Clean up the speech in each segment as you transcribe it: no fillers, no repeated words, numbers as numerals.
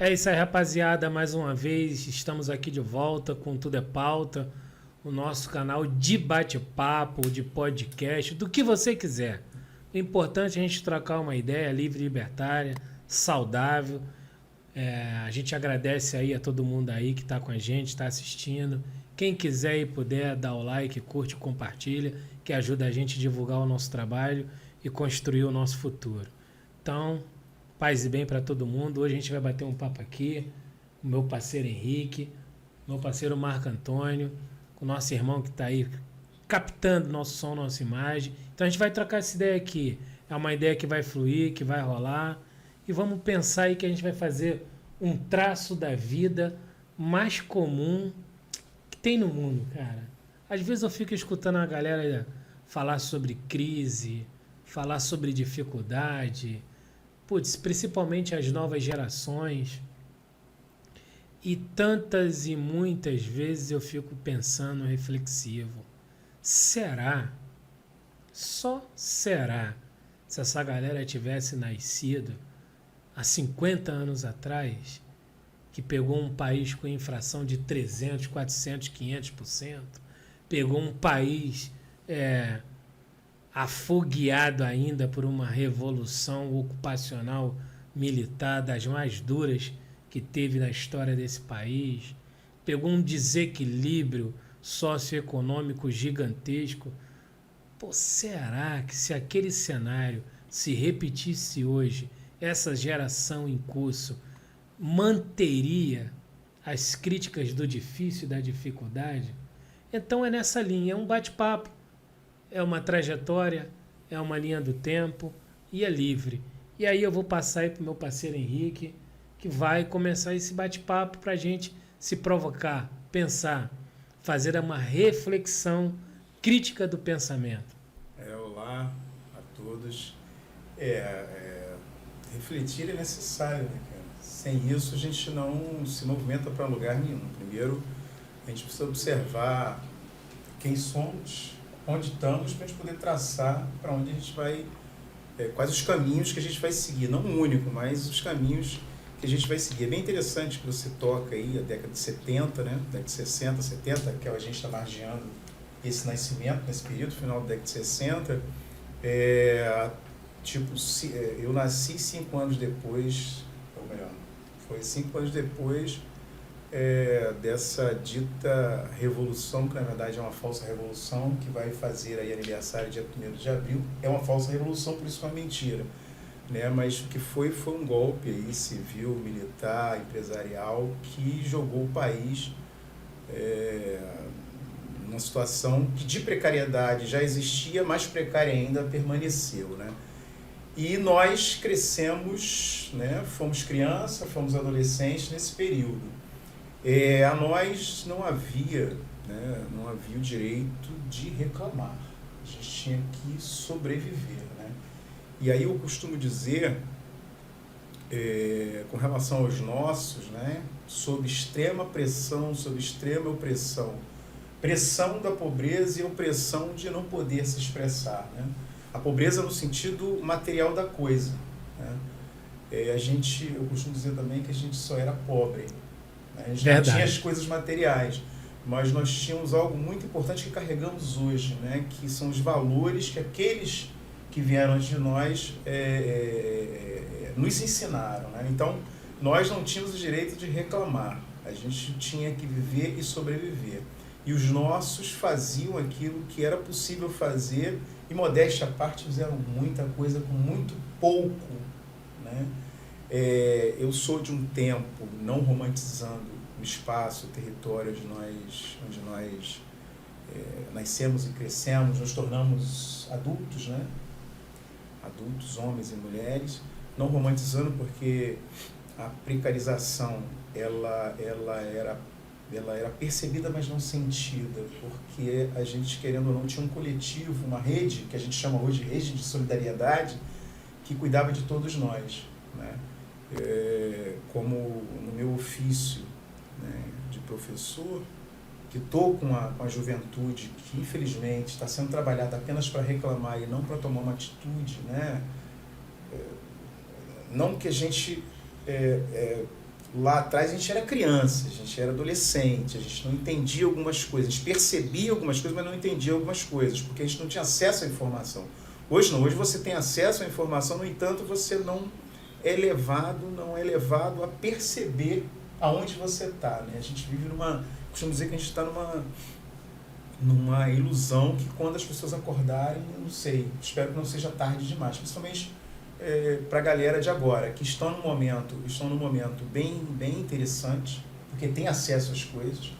É isso aí, rapaziada. Mais uma vez, estamos aqui de volta com Tudo é Pauta, o nosso canal de bate-papo, de podcast, do que você quiser. O importante é a gente trocar uma ideia livre, libertária, saudável. A gente agradece aí a todo mundo aí que está com a gente, está assistindo. Quem quiser e puder, dá o like, curte, compartilha, que ajuda a gente a divulgar o nosso trabalho e construir o nosso futuro. Então, paz e bem para todo mundo. Hoje a gente vai bater um papo aqui com o meu parceiro Henrique, meu parceiro Marco Antônio, com o nosso irmão que está aí captando nosso som, nossa imagem. Então a gente vai trocar essa ideia aqui. É uma ideia que vai fluir, que vai rolar. E vamos pensar aí que a gente vai fazer um traço da vida mais comum que tem no mundo, cara. Às vezes eu fico escutando a galera falar sobre crise, falar sobre dificuldade, putz, principalmente as novas gerações. E tantas e muitas vezes eu fico pensando, reflexivo. Será? Só será? Se essa galera tivesse nascido há 50 anos atrás, que pegou um país com inflação de 300, 400, 500%, pegou um país afogueado ainda por uma revolução ocupacional militar das mais duras que teve na história desse país, pegou um desequilíbrio socioeconômico gigantesco. Pô, será que se aquele cenário se repetisse hoje, essa geração em curso manteria as críticas do difícil e da dificuldade? Então é nessa linha, é um bate-papo, é uma trajetória, é uma linha do tempo e é livre. E aí eu vou passar aí para o meu parceiro Henrique, que vai começar esse bate-papo para a gente se provocar, pensar, fazer uma reflexão crítica do pensamento. Olá a todos. Refletir é necessário, né, cara? Sem isso a gente não se movimenta para lugar nenhum. Primeiro, a gente precisa observar quem somos, onde estamos, para a gente poder traçar para onde a gente vai, quais os caminhos que a gente vai seguir. Não o único, mas os caminhos que a gente vai seguir. É bem interessante que você toca aí a década de 70, né? Década de 60, 70, que a gente está margeando esse nascimento, nesse período, final da década de 60. Eu nasci 5 anos depois, ou melhor, foi 5 anos depois dessa dita revolução, que na verdade é uma falsa revolução, que vai fazer aí aniversário dia 1º de abril. É uma falsa revolução, por isso é uma mentira, né? Mas o que foi um golpe aí civil, militar, empresarial, que jogou o país numa situação que de precariedade já existia, mais precária ainda permaneceu, né? E nós crescemos, né? Fomos criança, fomos adolescentes nesse período. A nós não havia o direito de reclamar. A gente tinha que sobreviver, né? E aí eu costumo dizer, com relação aos nossos, né? Sob extrema pressão, sob extrema opressão. Pressão da pobreza e opressão de não poder se expressar, né? A pobreza no sentido material da coisa, né? Eu costumo dizer também que a gente só era pobre, né? A gente não tinha as coisas materiais, mas nós tínhamos algo muito importante que carregamos hoje, né? Que são os valores que aqueles que vieram antes de nós nos ensinaram, né? Então, nós não tínhamos o direito de reclamar, a gente tinha que viver e sobreviver. E os nossos faziam aquilo que era possível fazer, e modéstia à parte fizeram muita coisa com muito pouco, né? Eu sou de um tempo, não romantizando o espaço, o território onde nós nascemos e crescemos, nos tornamos adultos, né? Adultos, homens e mulheres, não romantizando porque a precarização ela era percebida, mas não sentida, porque a gente, querendo ou não, tinha um coletivo, uma rede, que a gente chama hoje de rede de solidariedade, que cuidava de todos nós, né? Como no meu ofício, né, de professor, que estou com a juventude que, infelizmente, está sendo trabalhada apenas para reclamar e não para tomar uma atitude, né? Não que a gente lá atrás a gente era criança, a gente era adolescente, a gente não entendia algumas coisas, a gente percebia algumas coisas, mas não entendia algumas coisas, porque a gente não tinha acesso à informação. Hoje não, hoje você tem acesso à informação, no entanto, você não é levado a perceber aonde você está, né? A gente vive costumo dizer que a gente está numa ilusão que quando as pessoas acordarem, eu não sei, espero que não seja tarde demais, principalmente para a galera de agora, que estão num momento bem interessante, porque tem acesso às coisas,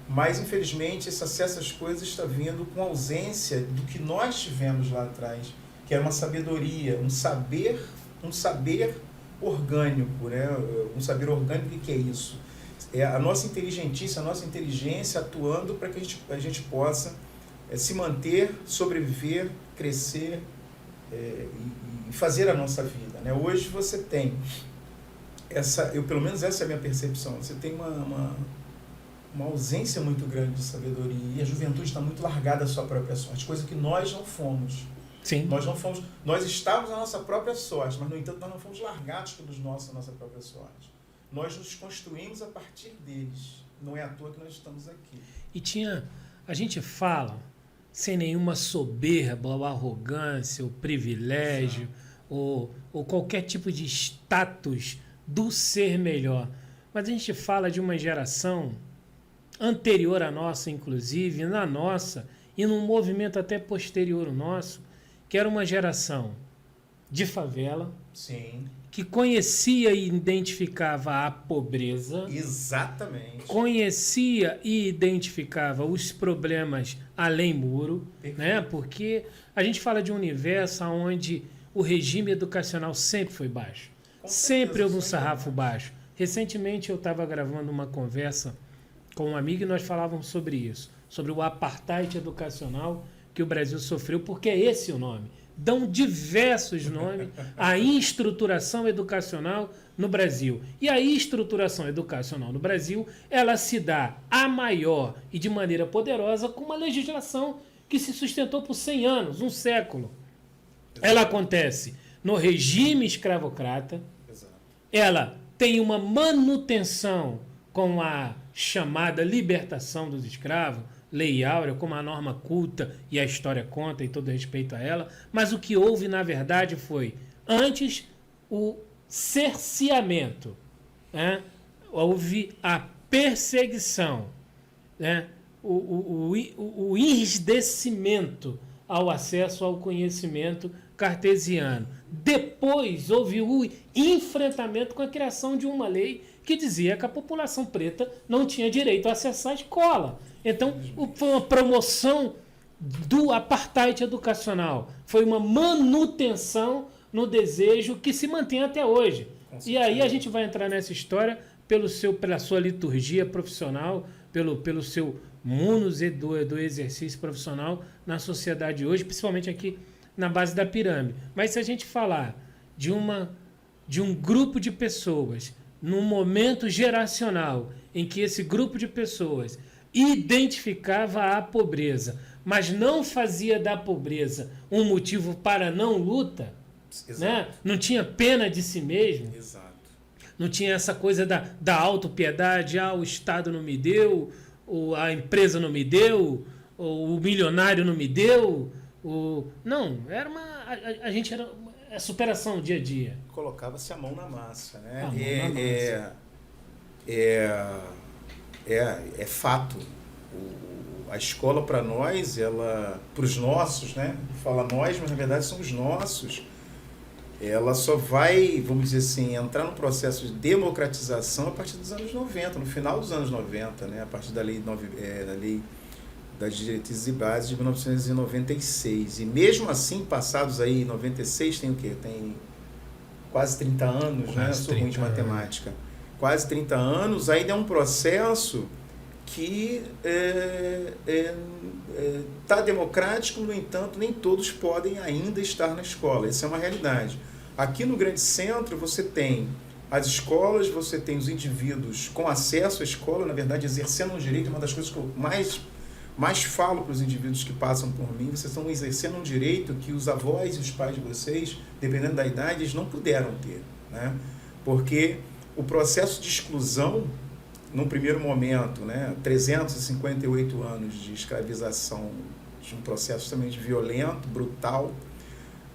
mas infelizmente esse acesso às coisas está vindo com ausência do que nós tivemos lá atrás, que era uma sabedoria, um saber orgânico, né? Um saber orgânico, o que é isso? É a nossa inteligência atuando para que a gente possa se manter, sobreviver, crescer e fazer a nossa vida, né? Hoje você tem pelo menos essa é a minha percepção, você tem uma ausência muito grande de sabedoria e a juventude está muito largada à sua própria sorte, coisa que nós não fomos. Sim. Nós estávamos na nossa própria sorte, mas no entanto nós não fomos largados pelos nossos à nossa própria sorte. Nós nos construímos a partir deles. Não é à toa que nós estamos aqui. E a gente fala sem nenhuma soberba, ou arrogância, ou privilégio, ou qualquer tipo de status do ser melhor. Mas a gente fala de uma geração anterior à nossa, inclusive, na nossa, e num movimento até posterior ao nosso, que era uma geração de favela, sim, que conhecia e identificava a pobreza. Exatamente. Conhecia e identificava os problemas além muro, né? Porque a gente fala de um universo onde o regime educacional sempre foi baixo. Sempre houve um sarrafo baixo. Recentemente eu estava gravando uma conversa com um amigo e nós falávamos sobre isso, sobre o apartheid educacional que o Brasil sofreu, porque é esse o nome. Dão diversos nomes à estruturação educacional no Brasil. E a estruturação educacional no Brasil, ela se dá a maior e de maneira poderosa com uma legislação que se sustentou por 100 anos, um século. Ela acontece no regime escravocrata, ela tem uma manutenção com a chamada libertação dos escravos, Lei Áurea, como a norma culta e a história conta e todo respeito a ela, mas o que houve, na verdade, foi, antes, o cerceamento, né? Houve a perseguição, né? O enriquecimento ao acesso ao conhecimento cartesiano. Depois, houve o enfrentamento com a criação de uma lei que dizia que a população preta não tinha direito a acessar a escola. Então, foi uma promoção do apartheid educacional. Foi uma manutenção no desejo que se mantém até hoje. E aí a gente vai entrar nessa história pela sua liturgia profissional, pelo seu munus do exercício profissional na sociedade hoje, principalmente aqui na base da pirâmide. Mas se a gente falar de um grupo de pessoas, num momento geracional em que esse grupo de pessoas identificava a pobreza, mas não fazia da pobreza um motivo para não luta, né? Não tinha pena de si mesmo, Exato. Não tinha essa coisa da autopiedade, o Estado não me deu, ou a empresa não me deu, ou o milionário não me deu. Não, a gente era a superação dia a dia. Colocava-se a mão na massa, né? É fato. A escola para nós, para os nossos, né? Fala nós, mas na verdade são os nossos. Ela só vai, vamos dizer assim, entrar no processo de democratização a partir dos anos 90, no final dos anos 90, né? A partir da lei das diretrizes e bases de 1996. E mesmo assim, passados aí, 96 tem o quê? Tem quase 30 anos, né? Eu sou ruim de matemática. Quase 30 anos, ainda é um processo que está democrático, no entanto, nem todos podem ainda estar na escola. Essa é uma realidade. Aqui no Grande Centro, você tem as escolas, você tem os indivíduos com acesso à escola, na verdade, exercendo um direito, uma das coisas que eu mais falo para os indivíduos que passam por mim, vocês estão exercendo um direito que os avós e os pais de vocês, dependendo da idade, eles não puderam ter, né? Porque o processo de exclusão, num primeiro momento, né, 358 anos de escravização, de um processo extremamente violento, brutal.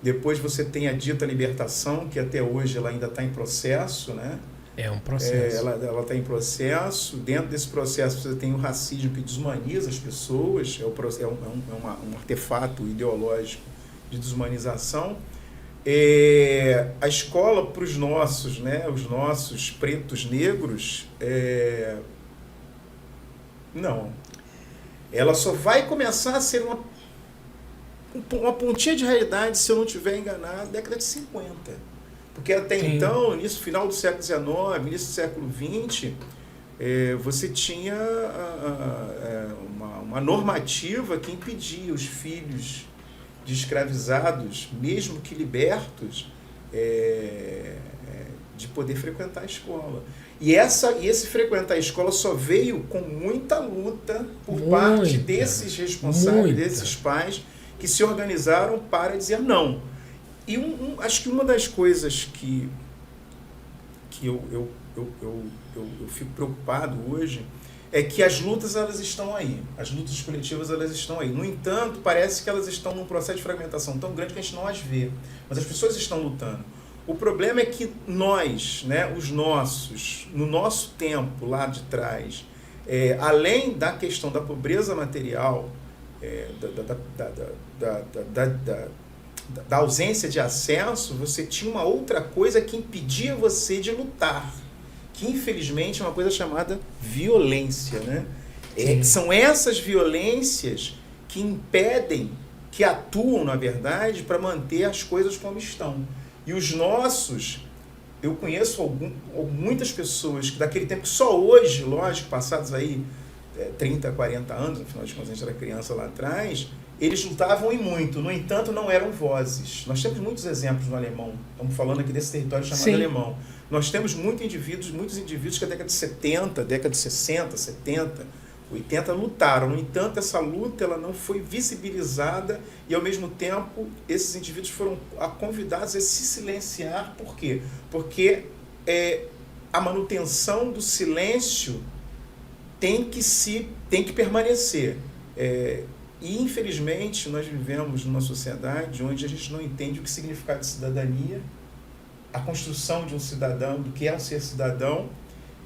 Depois você tem a dita libertação, que até hoje ela ainda está em processo, né? É um processo. Ela está em processo. Dentro desse processo você tem o racismo que desumaniza as pessoas, um artefato ideológico de desumanização. A escola para os nossos, né, os nossos pretos negros, não. Ela só vai começar a ser uma pontinha de realidade, se eu não estiver enganado, década de 50. Porque até Sim. então, início final do século XIX, início do século XX, você tinha uma normativa que impedia os filhos de escravizados, mesmo que libertos, de poder frequentar a escola. E esse frequentar a escola só veio com muita luta por parte desses responsáveis, desses pais, que se organizaram para dizer não. E acho que uma das coisas que eu fico preocupado hoje é que as lutas, elas estão aí. As lutas coletivas, elas estão aí. No entanto, parece que elas estão num processo de fragmentação tão grande que a gente não as vê. Mas as pessoas estão lutando. O problema é que nós, né, os nossos, no nosso tempo lá de trás, além da questão da pobreza material, da ausência de acesso, você tinha uma outra coisa que impedia você de lutar, que infelizmente é uma coisa chamada violência, né? São essas violências que impedem, que atuam, na verdade, para manter as coisas como estão. E os nossos, eu conheço muitas pessoas que daquele tempo, só hoje, lógico, passados aí 30, 40 anos, afinal de contas a gente era criança lá atrás, eles lutavam e muito, no entanto não eram vozes. Nós temos muitos exemplos no alemão, estamos falando aqui desse território chamado Sim. alemão. Nós temos muitos indivíduos que na década de 70, década de 60, 70, 80 lutaram. No entanto, essa luta ela não foi visibilizada e, ao mesmo tempo, esses indivíduos foram convidados a se silenciar. Por quê? Porque a manutenção do silêncio tem que permanecer. E, infelizmente, nós vivemos numa sociedade onde a gente não entende o que significa de cidadania, a construção de um cidadão, do que é um ser cidadão,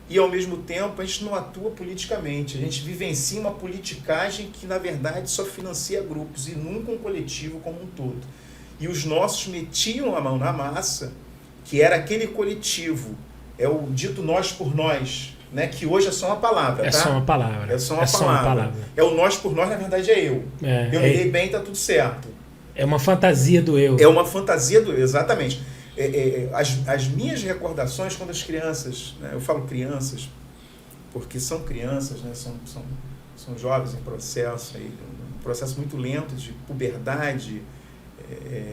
e, ao mesmo tempo, a gente não atua politicamente. A gente vivencia uma politicagem que, na verdade, só financia grupos e nunca um coletivo como um todo. E os nossos metiam a mão na massa, que era aquele coletivo, é o dito nós por nós, né, que hoje é só uma palavra, tá? Só uma palavra. É só uma palavra. É o nós por nós, na verdade é eu. Eu me dei bem, tá tudo certo. É uma fantasia do eu. É uma fantasia do eu, exatamente. As minhas recordações quando as crianças, né, eu falo crianças, porque são crianças, né, são jovens em processo, um processo muito lento de puberdade,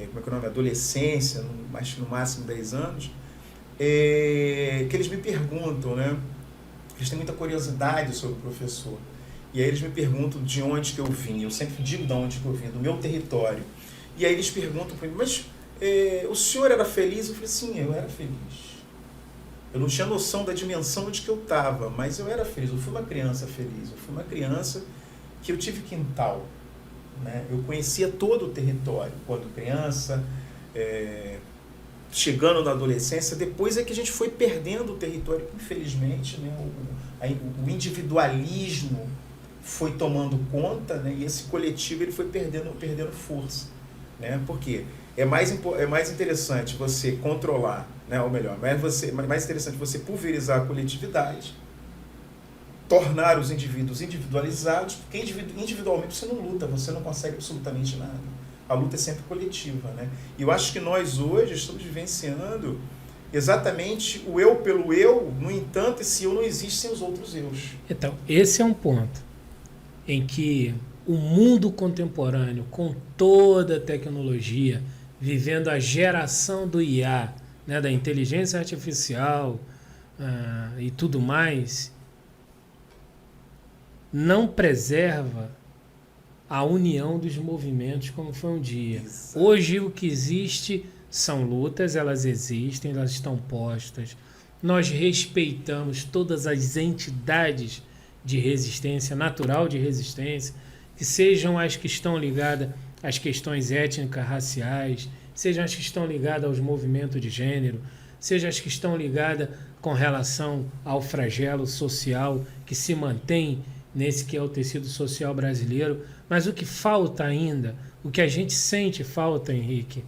como é que é o nome? Adolescência, no máximo 10 anos, que eles me perguntam, né? Eles têm muita curiosidade sobre o professor. E aí eles me perguntam de onde que eu vim. Eu sempre digo de onde que eu vim, do meu território. E aí eles perguntam para mim, mas o senhor era feliz? Eu falei, sim, eu era feliz. Eu não tinha noção da dimensão de que eu estava, mas eu era feliz. Eu fui uma criança feliz. Eu fui uma criança que eu tive quintal, né? Eu conhecia todo o território quando criança, chegando na adolescência. Depois é que a gente foi perdendo o território, infelizmente, né? O individualismo foi tomando conta, né? E esse coletivo ele foi perdendo força, né? Por quê? É mais interessante você controlar, né? Ou melhor, mais interessante você pulverizar a coletividade, tornar os indivíduos individualizados, porque individualmente você não luta, você não consegue absolutamente nada. A luta é sempre coletiva, né? E eu acho que nós hoje estamos vivenciando exatamente o eu pelo eu, no entanto, esse eu não existe sem os outros eus. Então, esse é um ponto em que o mundo contemporâneo, com toda a tecnologia, vivendo a geração do IA, né, da inteligência artificial e tudo mais, não preserva a união dos movimentos como foi um dia. Exato. Hoje o que existe são lutas, elas existem, elas estão postas nós respeitamos todas as entidades de resistência, natural de resistência, que sejam as que estão ligadas às questões étnicas, raciais, sejam as que estão ligadas aos movimentos de gênero, sejam as que estão ligadas com relação ao flagelo social que se mantém nesse que é o tecido social brasileiro. Mas o que falta ainda, o que a gente sente falta, Henrique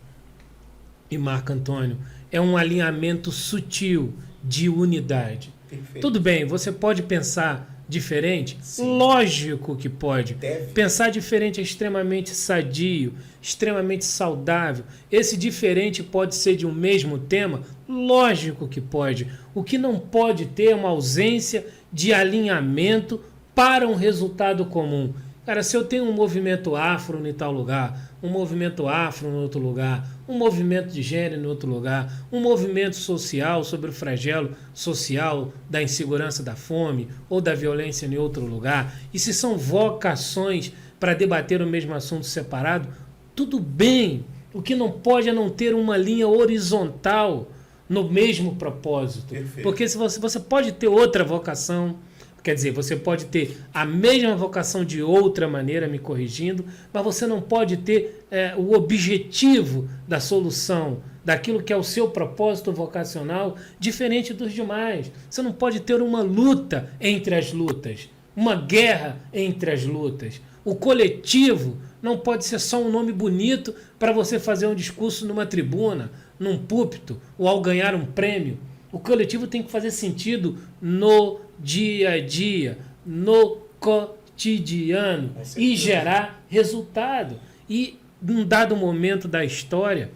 e Marco Antônio, é um alinhamento sutil de unidade. Perfeito. Tudo bem, você pode pensar diferente? Sim. Lógico que pode. Deve. Pensar diferente é extremamente sadio, extremamente saudável. Esse diferente pode ser de um mesmo tema? Lógico que pode. O que não pode ter é uma ausência de alinhamento para um resultado comum. Cara, se eu tenho um movimento afro em tal lugar, um movimento afro em outro lugar, um movimento de gênero em outro lugar, um movimento social sobre o flagelo social da insegurança, da fome ou da violência em outro lugar, e se são vocações para debater o mesmo assunto separado, tudo bem. O que não pode é não ter uma linha horizontal no mesmo propósito. Perfeito. Porque se você pode ter outra vocação, quer dizer, você pode ter a mesma vocação de outra maneira, me corrigindo, mas você não pode ter o objetivo da solução, daquilo que é o seu propósito vocacional, diferente dos demais. Você não pode ter uma luta entre as lutas, uma guerra entre as lutas. O coletivo não pode ser só um nome bonito para você fazer um discurso numa tribuna, num púlpito, ou ao ganhar um prêmio. O coletivo tem que fazer sentido no dia a dia, no cotidiano e gerar resultado. E num dado momento da história,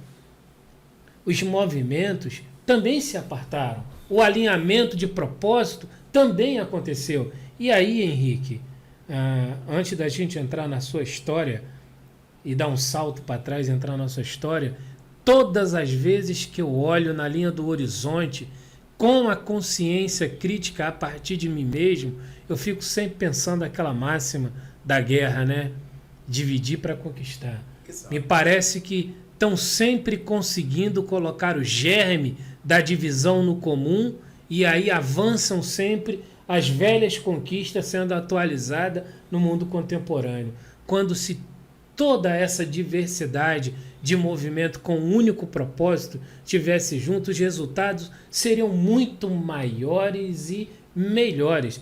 os movimentos também se apartaram. O alinhamento de propósito também aconteceu. E aí, Henrique, antes da gente entrar na sua história e dar um salto para trás e entrar na sua história, todas as vezes que eu olho na linha do horizonte com a consciência crítica a partir de mim mesmo, eu fico sempre pensando aquela máxima da guerra, né? Dividir para conquistar. Exato. Me parece que estão sempre conseguindo colocar o germe da divisão no comum e aí avançam sempre as velhas conquistas sendo atualizadas no mundo contemporâneo. Quando se toda essa diversidade de movimento com um único propósito tivesse junto, os resultados seriam muito maiores e melhores.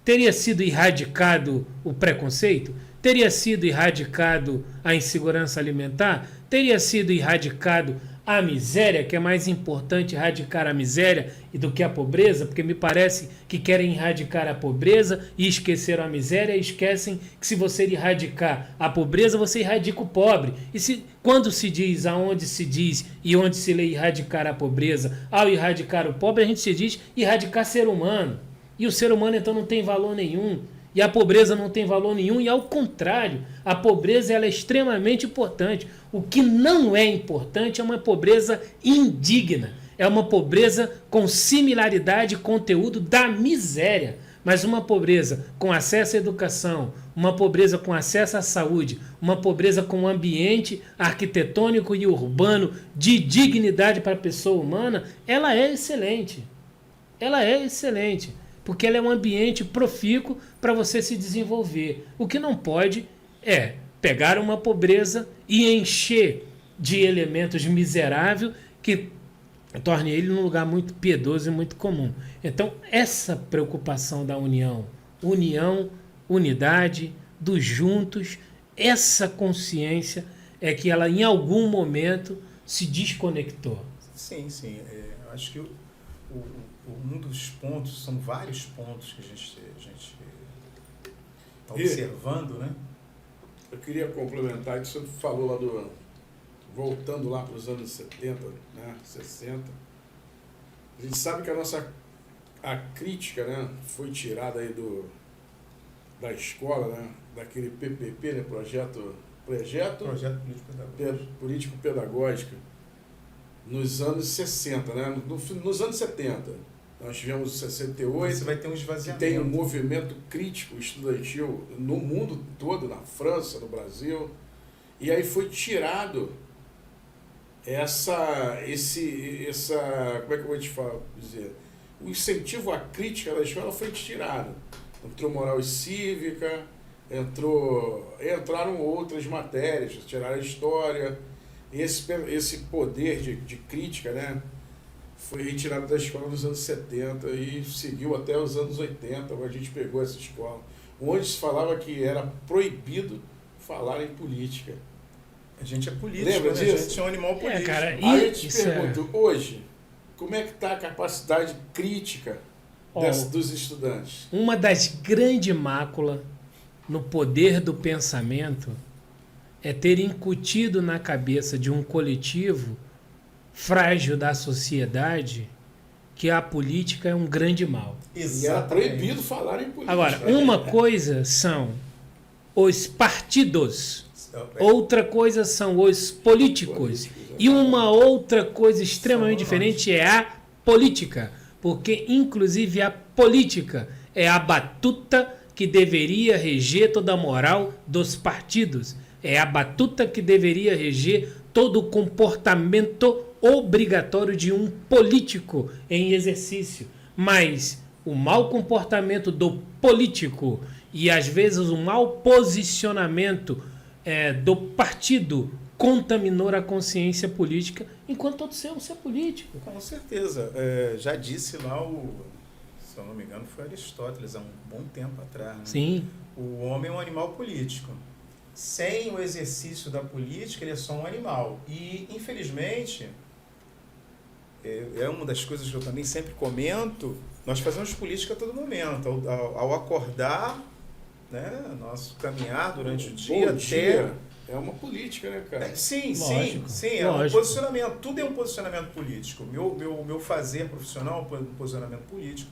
Teria sido erradicado o preconceito? Teria sido erradicado a insegurança alimentar? Teria sido erradicado a miséria, que é mais importante erradicar a miséria do que a pobreza, porque me parece que querem erradicar a pobreza e esqueceram a miséria, e esquecem que se você erradicar a pobreza, você erradica o pobre. E quando se diz, aonde se diz e onde se lê erradicar a pobreza, ao erradicar o pobre, a gente se diz erradicar ser humano. E o ser humano então não tem valor nenhum. E a pobreza não tem valor nenhum, e ao contrário, a pobreza ela é extremamente importante. O que não é importante é uma pobreza indigna, é uma pobreza com similaridade e conteúdo da miséria, mas uma pobreza com acesso à educação, uma pobreza com acesso à saúde, uma pobreza com um ambiente arquitetônico e urbano de dignidade para a pessoa humana, ela é excelente. Ela é excelente. Porque ela é um ambiente profícuo para você se desenvolver. O que não pode é pegar uma pobreza e encher de elementos miseráveis que torne ele num lugar muito piedoso e muito comum. Então, essa preocupação da união, unidade, dos juntos, essa consciência é que ela em algum momento se desconectou. Sim, sim. Eu acho que um dos pontos, são vários pontos que a gente está observando, né? Eu queria complementar que você falou lá voltando lá para os anos 70, né, 60. A gente sabe que a crítica, né, foi tirada aí da escola, né, daquele PPP, né, projeto político-pedagógico, nos anos 60, né, nos anos 70. Nós tivemos 68, você vai ter um esvaziamento. Que tem um movimento crítico estudantil no mundo todo, na França, no Brasil, e aí foi tirado como é que eu vou te dizer? O incentivo à crítica da escola foi tirado. Entrou moral e cívica, entraram outras matérias, tiraram a história. Esse poder de crítica, né, foi retirado da escola nos anos 70 e seguiu até os anos 80, quando a gente pegou essa escola, onde se falava que era proibido falar em política. A gente é político, Lembra né? disso? A gente é um animal político. Cara, Aí eu te isso pergunto, hoje, como é que está a capacidade crítica dos estudantes? Uma das grandes máculas no poder do pensamento é ter incutido na cabeça de um coletivo frágil da sociedade que a política é um grande mal. E era proibido falar em política. Agora, uma coisa são os partidos, outra coisa são os políticos, e uma outra coisa extremamente diferente é a política, porque inclusive a política é a batuta que deveria reger toda a moral dos partidos, é a batuta que deveria reger todo o comportamento obrigatório de um político em exercício. Mas o mau comportamento do político e às vezes o mau posicionamento do partido contaminou a consciência política, enquanto todos somos ser político. Com certeza. Já disse lá, se eu não me engano, foi Aristóteles, há um bom tempo atrás. Né? Sim. O homem é um animal político. Sem o exercício da política, ele é só um animal. E, infelizmente, é uma das coisas que eu também sempre comento, nós fazemos política a todo momento. Ao acordar, né, nosso caminhar durante o dia até... É uma política, né, cara? Sim, Lógico, sim. É um posicionamento. Tudo é um posicionamento político. O meu fazer profissional é um posicionamento político.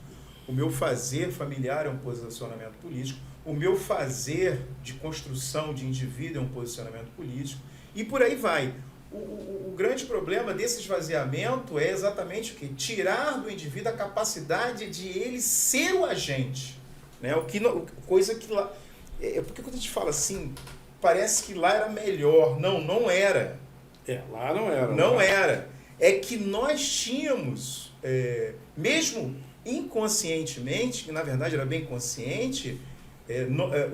O meu fazer familiar é um posicionamento político. O meu fazer de construção de indivíduo é um posicionamento político. E por aí vai. O grande problema desse esvaziamento é exatamente o quê? Tirar do indivíduo a capacidade de ele ser o agente. Né? Coisa que lá... Porque quando a gente fala assim... Parece que lá era melhor. Não era. Lá não era. Não era. É que nós tínhamos, mesmo inconscientemente, que na verdade era bem consciente,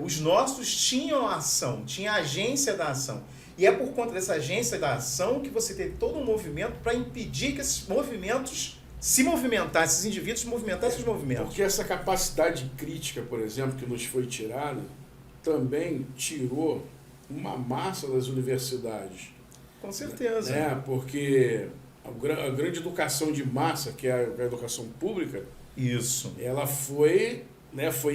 os nossos tinham a ação, tinha a agência da ação. E é por conta dessa agência da ação que você teve todo um movimento para impedir que esses movimentos se movimentassem, esses indivíduos se movimentassem os movimentos. Porque essa capacidade crítica, por exemplo, que nos foi tirada, também tirou uma massa das universidades. Com certeza. Né? Porque a grande educação de massa, que é a educação pública, isso, ela foi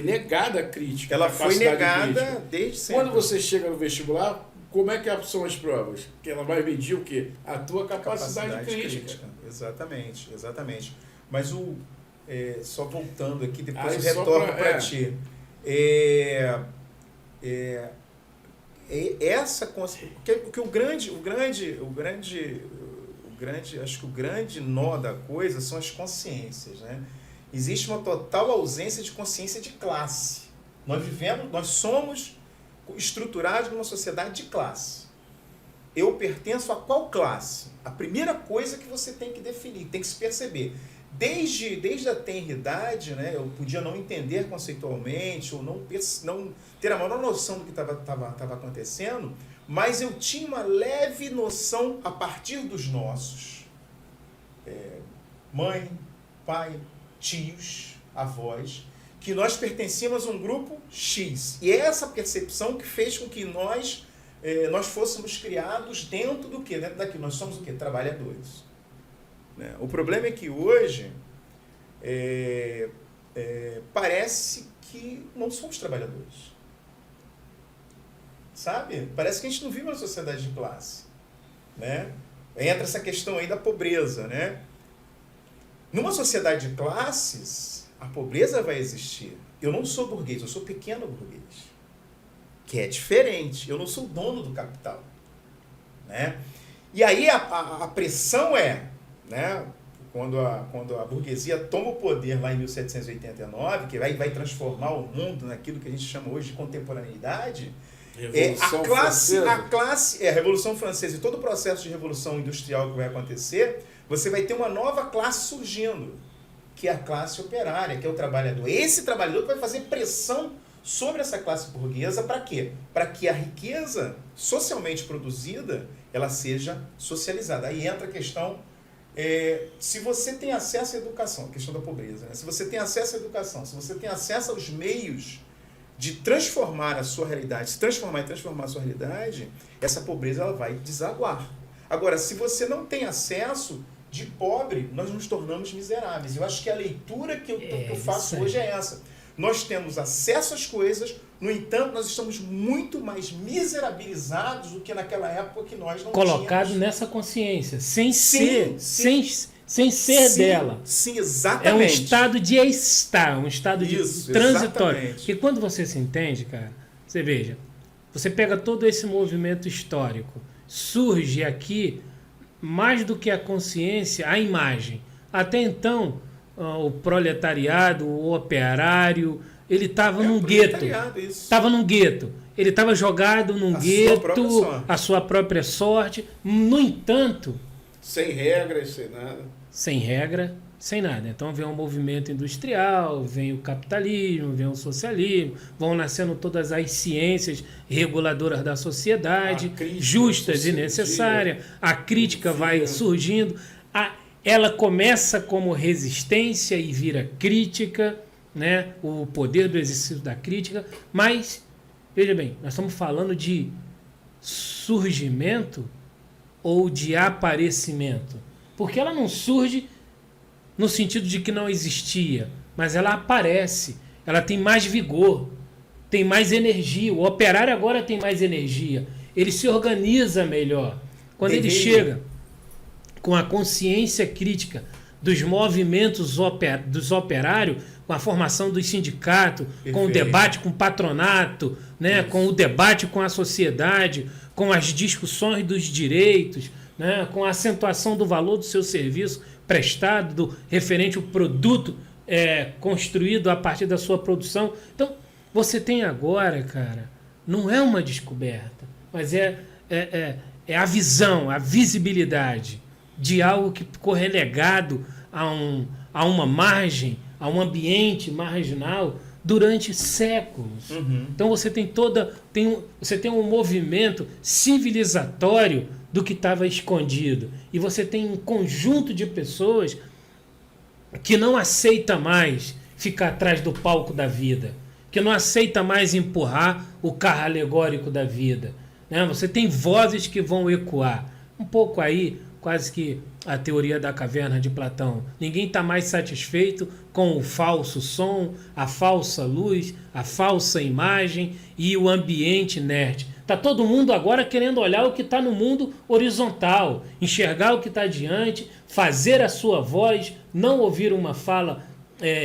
negada a crítica. Ela foi negada desde sempre. Quando você chega no vestibular, como é que são as provas? Que ela vai medir o quê? A tua capacidade crítica. Exatamente. Mas só voltando aqui, depois aí eu retorno para ti. Porque acho que o grande nó da coisa são as consciências, né? Existe uma total ausência de consciência de classe. Nós somos estruturados numa sociedade de classe. Eu pertenço a qual classe? A primeira coisa que você tem que definir, tem que se perceber. Desde a tenridade, né, eu podia não entender conceitualmente, ou não ter a menor noção do que estava acontecendo, mas eu tinha uma leve noção a partir dos nossos. Mãe, pai, tios, avós, que nós pertencíamos a um grupo X. E é essa percepção que fez com que nós fôssemos criados dentro do quê? Dentro daquilo. Nós somos o quê? Trabalhadores. Né? O problema é que hoje parece que não somos trabalhadores. Sabe? Parece que a gente não vive uma sociedade de classe. Né? Entra essa questão aí da pobreza. Né? Numa sociedade de classes, a pobreza vai existir. Eu não sou burguês, eu sou pequeno burguês. Que é diferente. Eu não sou dono do capital. Né? E aí a pressão né, quando a burguesia toma o poder lá em 1789, que vai transformar o mundo naquilo que a gente chama hoje de contemporaneidade, A Revolução Francesa e todo o processo de revolução industrial que vai acontecer, você vai ter uma nova classe surgindo, que é a classe operária, que é o trabalhador. Esse trabalhador que vai fazer pressão sobre essa classe burguesa para quê? Para que a riqueza socialmente produzida ela seja socializada. Aí entra a questão, se você tem acesso à educação, a questão da pobreza, né? Se você tem acesso à educação, se você tem acesso aos meios de transformar a sua realidade, se transformar e transformar a sua realidade, essa pobreza ela vai desaguar. Agora, se você não tem acesso, de pobre, nós nos tornamos miseráveis. Eu acho que a leitura que eu faço hoje é essa. Nós temos acesso às coisas, no entanto, nós estamos muito mais miserabilizados do que naquela época que nós não colocado tínhamos. nessa consciência, sem ser dela. Sim, exatamente. É um estado de estar, um estado de transitório. Exatamente. Porque quando você se entende, cara, você veja, você pega todo esse movimento histórico, surge aqui, mais do que a consciência, a imagem. Até então, o proletariado, o operário, ele estava num gueto. Estava num gueto. Ele estava jogado num gueto, a sua própria sorte. No entanto... Sem regras, sem nada. Sem regra, sem nada. Então vem o movimento industrial, vem o capitalismo, vem o socialismo, vão nascendo todas as ciências reguladoras da sociedade, justas e necessárias. A crítica vai surgindo. Ela começa como resistência e vira crítica, né? O poder do exercício da crítica. Mas, veja bem, nós estamos falando de surgimento ou de aparecimento. Porque ela não surge no sentido de que não existia, mas ela aparece, ela tem mais vigor, tem mais energia. O operário agora tem mais energia, ele se organiza melhor. Quando ele chega com a consciência crítica dos movimentos dos operários, com a formação dos sindicatos, com o debate com o patronato, né, com o debate com a sociedade, com as discussões dos direitos, né, com a acentuação do valor do seu serviço prestado, do referente ao produto construído a partir da sua produção. Então, você tem agora, cara, não é uma descoberta, mas é a visão, a visibilidade de algo que ficou relegado a uma margem, a um ambiente marginal durante séculos. Uhum. Então você tem você tem um movimento civilizatório do que estava escondido. E você tem um conjunto de pessoas que não aceita mais ficar atrás do palco da vida, que não aceita mais empurrar o carro alegórico da vida, né? Você tem vozes que vão ecoar. Um pouco aí, quase que a teoria da caverna de Platão. Ninguém está mais satisfeito com o falso som, a falsa luz, a falsa imagem e o ambiente inerte. Está todo mundo agora querendo olhar o que está no mundo horizontal, enxergar o que está diante, fazer a sua voz, não ouvir uma fala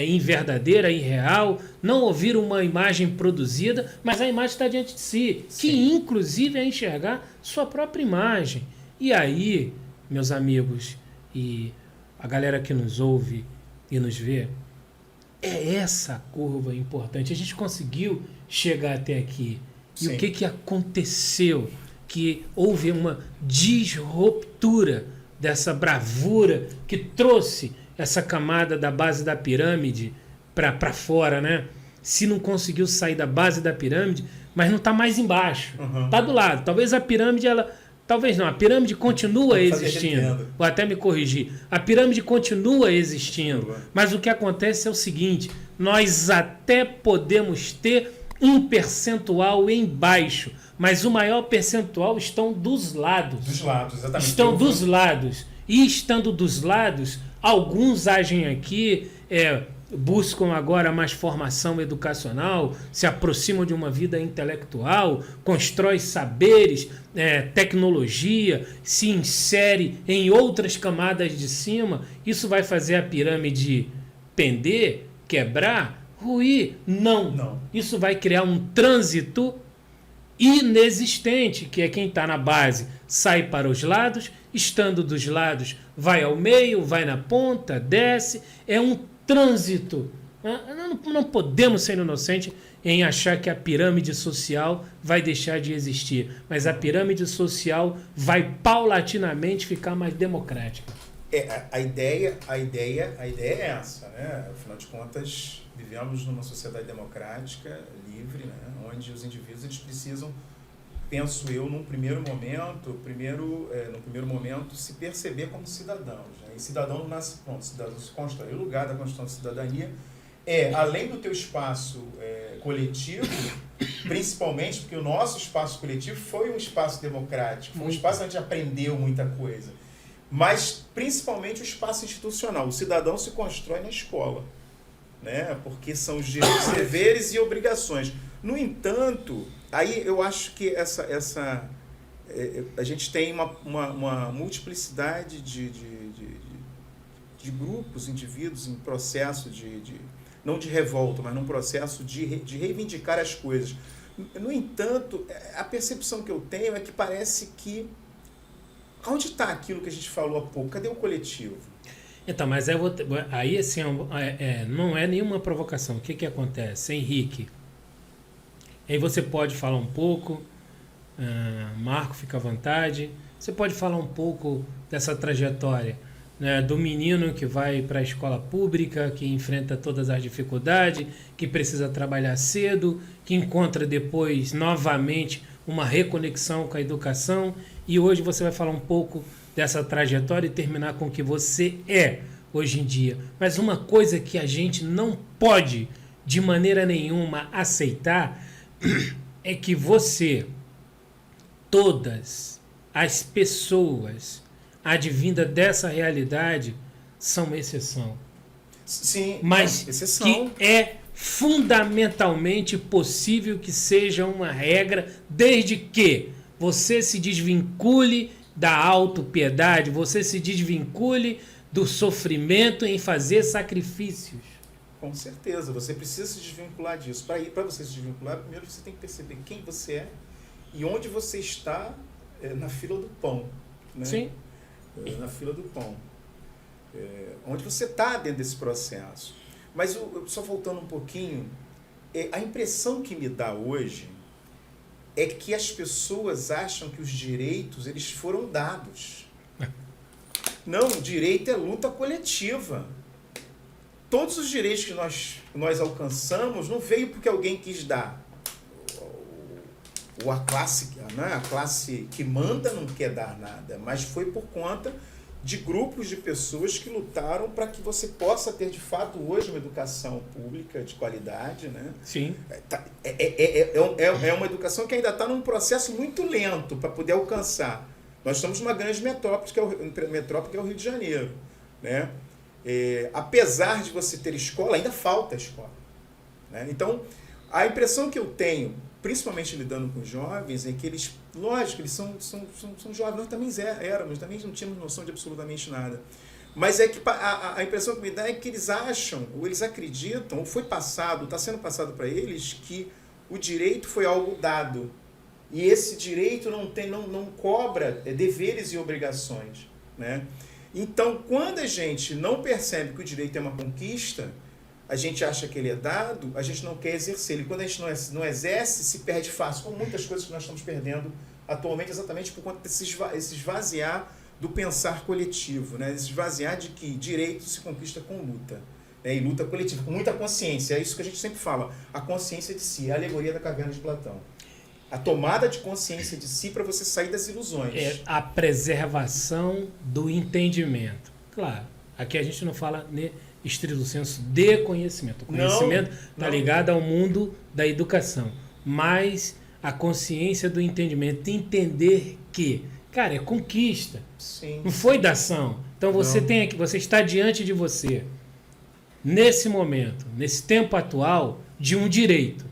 inverdadeira, irreal, não ouvir uma imagem produzida, mas a imagem está diante de si, que inclusive é enxergar sua própria imagem. E aí, meus amigos e a galera que nos ouve e nos vê, é essa curva importante. A gente conseguiu chegar até aqui. E o que aconteceu? Que houve uma disruptura dessa bravura que trouxe essa camada da base da pirâmide para fora, né? Se não conseguiu sair da base da pirâmide, mas não está mais embaixo. Está do lado. Talvez a pirâmide, talvez não, a pirâmide continua existindo. Vou até me corrigir. A pirâmide continua existindo. Mas o que acontece é o seguinte: nós até podemos ter um percentual embaixo, mas o maior percentual estão dos lados. Dos lados, exatamente. Estão dos lados. E estando dos lados, alguns agem aqui, buscam agora mais formação educacional, se aproximam de uma vida intelectual, constrói saberes, tecnologia, se insere em outras camadas de cima. Isso vai fazer a pirâmide pender, quebrar, ruir? Não. Isso vai criar um trânsito inexistente, que é quem está na base sai para os lados, estando dos lados vai ao meio, vai na ponta, desce. É um trânsito Não podemos ser inocentes em achar que a pirâmide social vai deixar de existir, mas a pirâmide social vai paulatinamente ficar mais democrática. A ideia é essa, né? Afinal de contas, vivemos numa sociedade democrática, livre, né? Onde os indivíduos eles precisam, penso eu, no primeiro momento, se perceber como cidadãos. Né? E cidadão não nasce pronto, cidadão se constrói. O lugar da construção de cidadania além do teu espaço coletivo, principalmente porque o nosso espaço coletivo foi um espaço democrático, foi um espaço onde a gente aprendeu muita coisa, mas principalmente o espaço institucional. O cidadão se constrói na escola, né? Porque são os direitos, deveres e obrigações. No entanto, aí eu acho que a gente tem uma multiplicidade de grupos, indivíduos em processo não de revolta, mas num processo de reivindicar as coisas. No entanto, a percepção que eu tenho é que parece que onde está aquilo que a gente falou há pouco? Cadê o coletivo? Então, mas aí assim, não é nenhuma provocação. O que acontece? Henrique, aí você pode falar um pouco, Marco, fica à vontade, você pode falar um pouco dessa trajetória, né, do menino que vai para a escola pública, que enfrenta todas as dificuldades, que precisa trabalhar cedo, que encontra depois novamente uma reconexão com a educação, e hoje você vai falar um pouco dessa trajetória e terminar com o que você é hoje em dia. Mas uma coisa que a gente não pode de maneira nenhuma aceitar é que você, todas as pessoas advinda dessa realidade são exceção. Sim, mas exceção. Que é fundamentalmente possível que seja uma regra, desde que você se desvincule da autopiedade, você se desvincule do sofrimento em fazer sacrifícios. Com certeza, você precisa se desvincular disso. Para você se desvincular, primeiro você tem que perceber quem você é e onde você está na fila do pão. Né? Sim. Na fila do pão. Onde você está dentro desse processo. Mas só voltando um pouquinho, a impressão que me dá hoje é que as pessoas acham que os direitos eles foram dados. Não, o direito é luta coletiva. Todos os direitos que nós alcançamos não veio porque alguém quis dar. Ou a classe que manda não quer dar nada, mas foi por conta de grupos de pessoas que lutaram para que você possa ter, de fato, hoje uma educação pública de qualidade. Né? Sim. É uma educação que ainda está num processo muito lento para poder alcançar. Nós estamos numa grande metrópole, que é o Rio de Janeiro. Né? Apesar de você ter escola, ainda falta escola. Né? Então, a impressão que eu tenho, principalmente lidando com jovens, é que eles, lógico, eles são jovens, nós também éramos, também não tínhamos noção de absolutamente nada. Mas é que a impressão que me dá é que eles acham, ou eles acreditam, ou está sendo passado para eles, que o direito foi algo dado. E esse direito não cobra deveres e obrigações. Né? Então, quando a gente não percebe que o direito é uma conquista, a gente acha que ele é dado, a gente não quer exercer ele. Quando a gente não exerce, se perde fácil, como muitas coisas que nós estamos perdendo atualmente, exatamente por conta desse esvaziar do pensar coletivo, né? Esse esvaziar de que direito se conquista com luta, né? E luta coletiva, com muita consciência. É isso que a gente sempre fala, a consciência de si, a alegoria da caverna de Platão. A tomada de consciência de si para você sair das ilusões. É a preservação do entendimento. Claro, aqui a gente não fala estrito senso de conhecimento. O conhecimento está ligado ao mundo da educação. Mas a consciência do entendimento, entender que, cara, é conquista. Sim. Não foi dação. Então você está diante de você, nesse momento, nesse tempo atual, de um direito.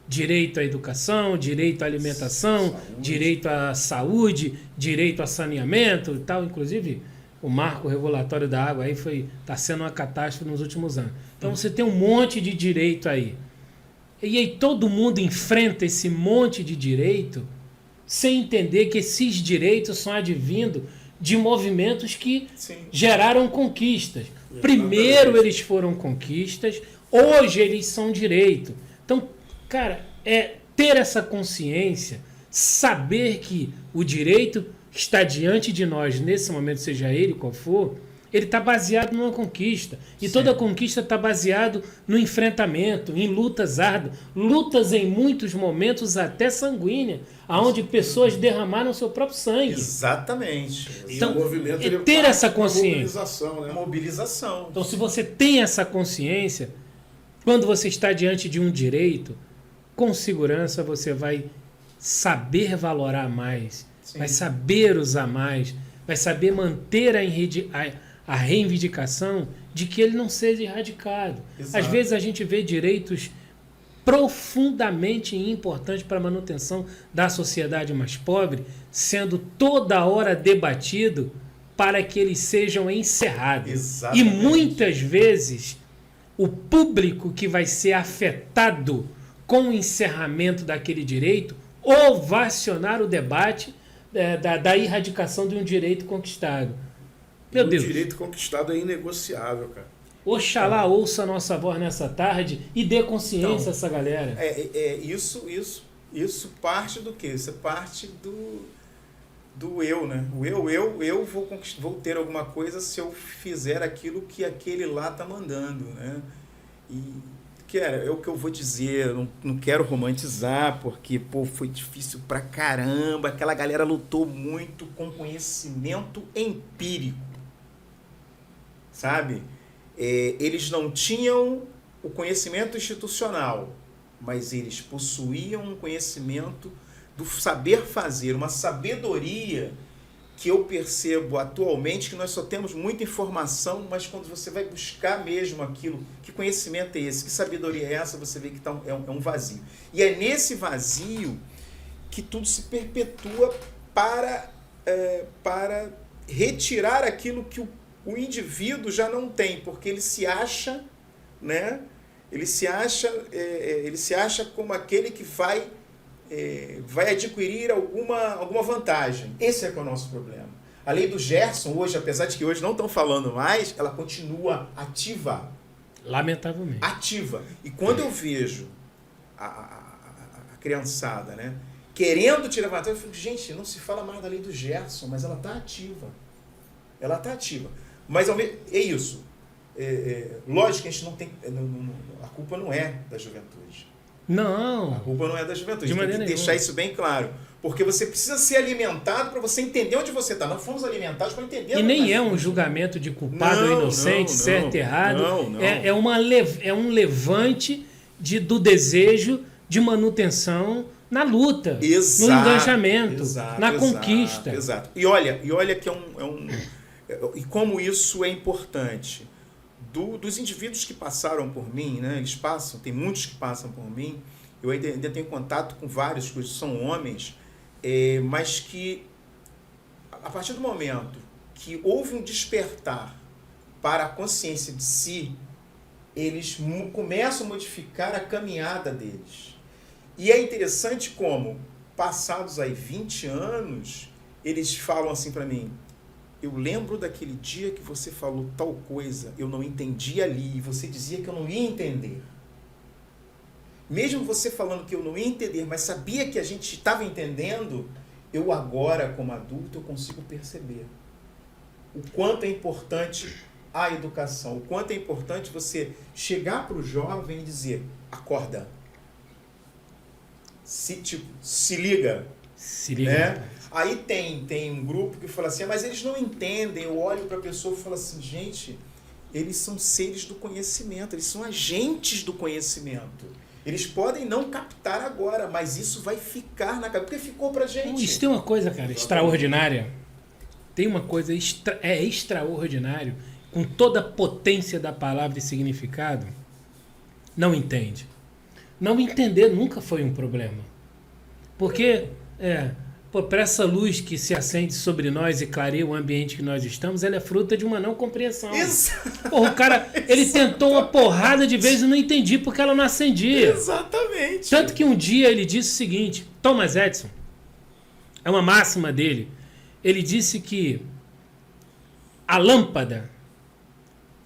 Direito à educação, direito à alimentação, direito à saúde, direito a saneamento e tal. Inclusive, o marco regulatório da água aí está sendo uma catástrofe nos últimos anos. Então você tem um monte de direito aí. E aí todo mundo enfrenta esse monte de direito sem entender que esses direitos são advindos de movimentos que geraram conquistas. Primeiro eles foram conquistas, Hoje eles são direito. Então, cara, é ter essa consciência, saber que o direito está diante de nós nesse momento, seja ele qual for, ele está baseado numa conquista. E Sim. toda conquista está baseado no enfrentamento, em lutas árduas, lutas em muitos momentos até sanguíneas, onde pessoas derramaram seu próprio sangue. Exatamente. E Então, o movimento, é ele ter parte essa da consciência. mobilização, né? Mobilização. Então, se você tem essa consciência, quando você está diante de um direito, com segurança você vai saber valorar mais, Sim. vai saber usar mais, vai saber manter a reivindicação de que ele não seja erradicado. Exato. Às vezes a gente vê direitos profundamente importantes para a manutenção da sociedade mais pobre sendo toda hora debatido para que eles sejam encerrados. Exatamente. E muitas vezes o público que vai ser afetado com o encerramento daquele direito ovacionar o debate da erradicação de um direito conquistado. Meu Deus. O direito conquistado é inegociável, cara. Oxalá ouça a nossa voz nessa tarde e dê consciência Então, a essa galera. Isso parte do quê? Isso parte do eu, né? O eu vou ter alguma coisa se eu fizer aquilo que aquele lá tá mandando, né? E é o que eu vou dizer, eu não quero romantizar, porque, pô, foi difícil pra caramba, aquela galera lutou muito com conhecimento empírico, sabe? Eles não tinham o conhecimento institucional, mas eles possuíam um conhecimento do saber fazer, uma sabedoria que eu percebo atualmente que nós só temos muita informação, mas quando você vai buscar mesmo aquilo, que conhecimento é esse, que sabedoria é essa, você vê que é um vazio. E é nesse vazio que tudo se perpetua para retirar aquilo que o indivíduo já não tem, porque ele se acha, né? Ele se acha como aquele que vai adquirir alguma vantagem. Esse é que é o nosso problema. A lei do Gerson, hoje, apesar de que hoje não estão falando mais, ela continua ativa. Lamentavelmente. Ativa. E quando eu vejo a criançada, né, querendo tirar vantagem, eu fico, gente, não se fala mais da lei do Gerson, mas ela está ativa. Ela está ativa. Mas é isso. Lógico que a gente não tem... a culpa não é da juventude. Não. A culpa não é da juventude. De Tem maneira que deixar isso bem claro. Porque você precisa ser alimentado para você entender onde você está. Nós fomos alimentados para entender. E nem é um julgamento de culpado ou inocente, certo e errado. Não. É um levante do desejo de manutenção na luta, Exato, no engajamento, na exato, conquista. Exato. E olha que e como isso é importante. Dos indivíduos que passaram por mim, né? Eles passam, tem muitos que passam por mim, eu ainda tenho contato com vários que são homens, mas que a partir do momento que houve um despertar para a consciência de si, eles começam a modificar a caminhada deles. E é interessante como, passados aí 20 anos, eles falam assim para mim, eu lembro daquele dia que você falou tal coisa, eu não entendi ali, e você dizia que eu não ia entender. Mesmo você falando que eu não ia entender, mas sabia que a gente estava entendendo, eu agora, como adulto, eu consigo perceber o quanto é importante a educação, o quanto é importante você chegar para o jovem e dizer, acorda, se liga. Se liga. Né? Aí tem um grupo que fala assim, mas eles não entendem. Eu olho para a pessoa e falo assim, gente, eles são seres do conhecimento, eles são agentes do conhecimento. Eles podem não captar agora, mas isso vai ficar na cabeça, porque ficou pra gente. Isso tem uma coisa, cara, extraordinária. Tem uma coisa extraordinário, com toda a potência da palavra e significado, não entende. Não entender nunca foi um problema. Porque, para essa luz que se acende sobre nós e clareia o ambiente que nós estamos, ela é fruta de uma não compreensão. Porra, o cara, ele tentou uma porrada de vezes e não entendi porque ela não acendia. Exatamente. Tanto que um dia ele disse o seguinte, Thomas Edison, é uma máxima dele, ele disse que a lâmpada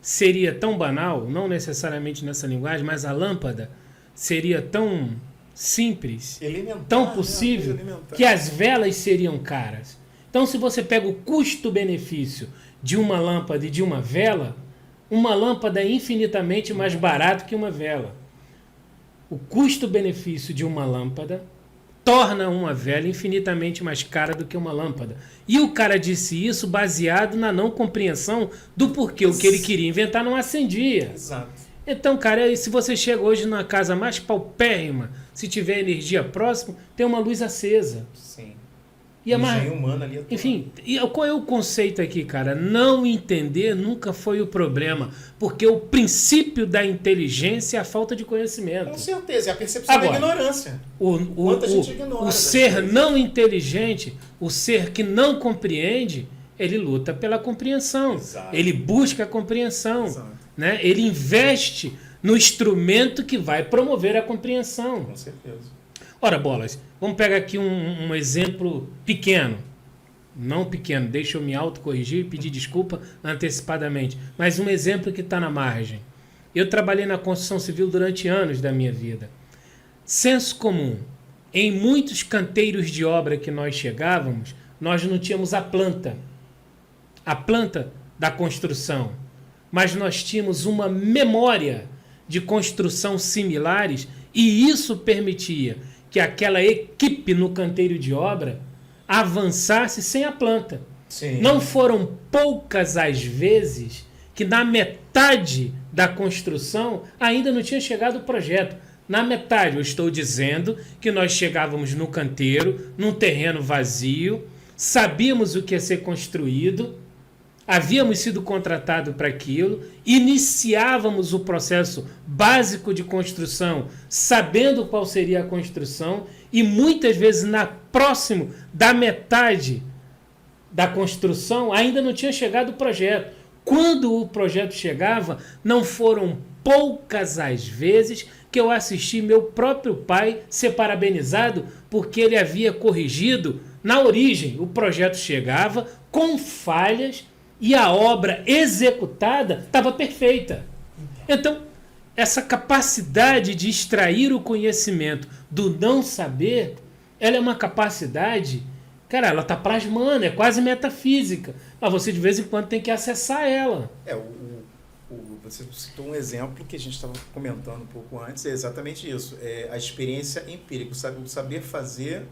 seria tão banal, não necessariamente nessa linguagem, mas a lâmpada seria tão simples, Elementar, tão né? possível, Elementar. que as velas seriam caras. Então, se você pega o custo-benefício de uma lâmpada e de uma vela, uma lâmpada é infinitamente mais barato que uma vela. O custo-benefício de uma lâmpada torna uma vela infinitamente mais cara do que uma lâmpada. E o cara disse isso baseado na não compreensão do porquê o que ele queria inventar não acendia. Exato. Então, cara, se você chega hoje na casa mais paupérrima, se tiver energia próxima, tem uma luz acesa. Sim. E a mais... Engenho humano ali. Enfim, e qual é o conceito aqui, cara? Não entender nunca foi o problema, porque o princípio da inteligência é a falta de conhecimento. Com certeza, é a percepção da ignorância. Quanta gente ignora O das ser coisas. não inteligente, o ser que não compreende, ele luta pela compreensão. Exato. Ele busca a compreensão. Exato. Né? Ele investe no instrumento que vai promover a compreensão. Com certeza. Ora, Bolas, vamos pegar aqui um exemplo pequeno. Não pequeno, deixa eu me autocorrigir e pedir desculpa antecipadamente. Mas um exemplo que está na margem. Eu trabalhei na construção civil durante anos da minha vida. Senso comum. Em muitos canteiros de obra que nós chegávamos, nós não tínhamos a planta da construção. Mas nós tínhamos uma memória de construção similares e isso permitia que aquela equipe no canteiro de obra avançasse sem a planta. Sim. Não foram poucas as vezes que na metade da construção ainda não tinha chegado o projeto. Na metade, eu estou dizendo que nós chegávamos no canteiro, num terreno vazio, sabíamos o que ia ser construído, havíamos sido contratados para aquilo, iniciávamos o processo básico de construção, sabendo qual seria a construção, e muitas vezes próximo da metade da construção ainda não tinha chegado o projeto. Quando o projeto chegava, não foram poucas as vezes que eu assisti meu próprio pai ser parabenizado porque ele havia corrigido na origem. O projeto chegava com falhas e a obra executada estava perfeita. Então, essa capacidade de extrair o conhecimento do não saber, ela é uma capacidade, cara, ela está plasmando, é quase metafísica. Mas você de vez em quando tem que acessar ela. Você citou um exemplo que a gente estava comentando um pouco antes, é exatamente isso. É a experiência empírica, o saber fazer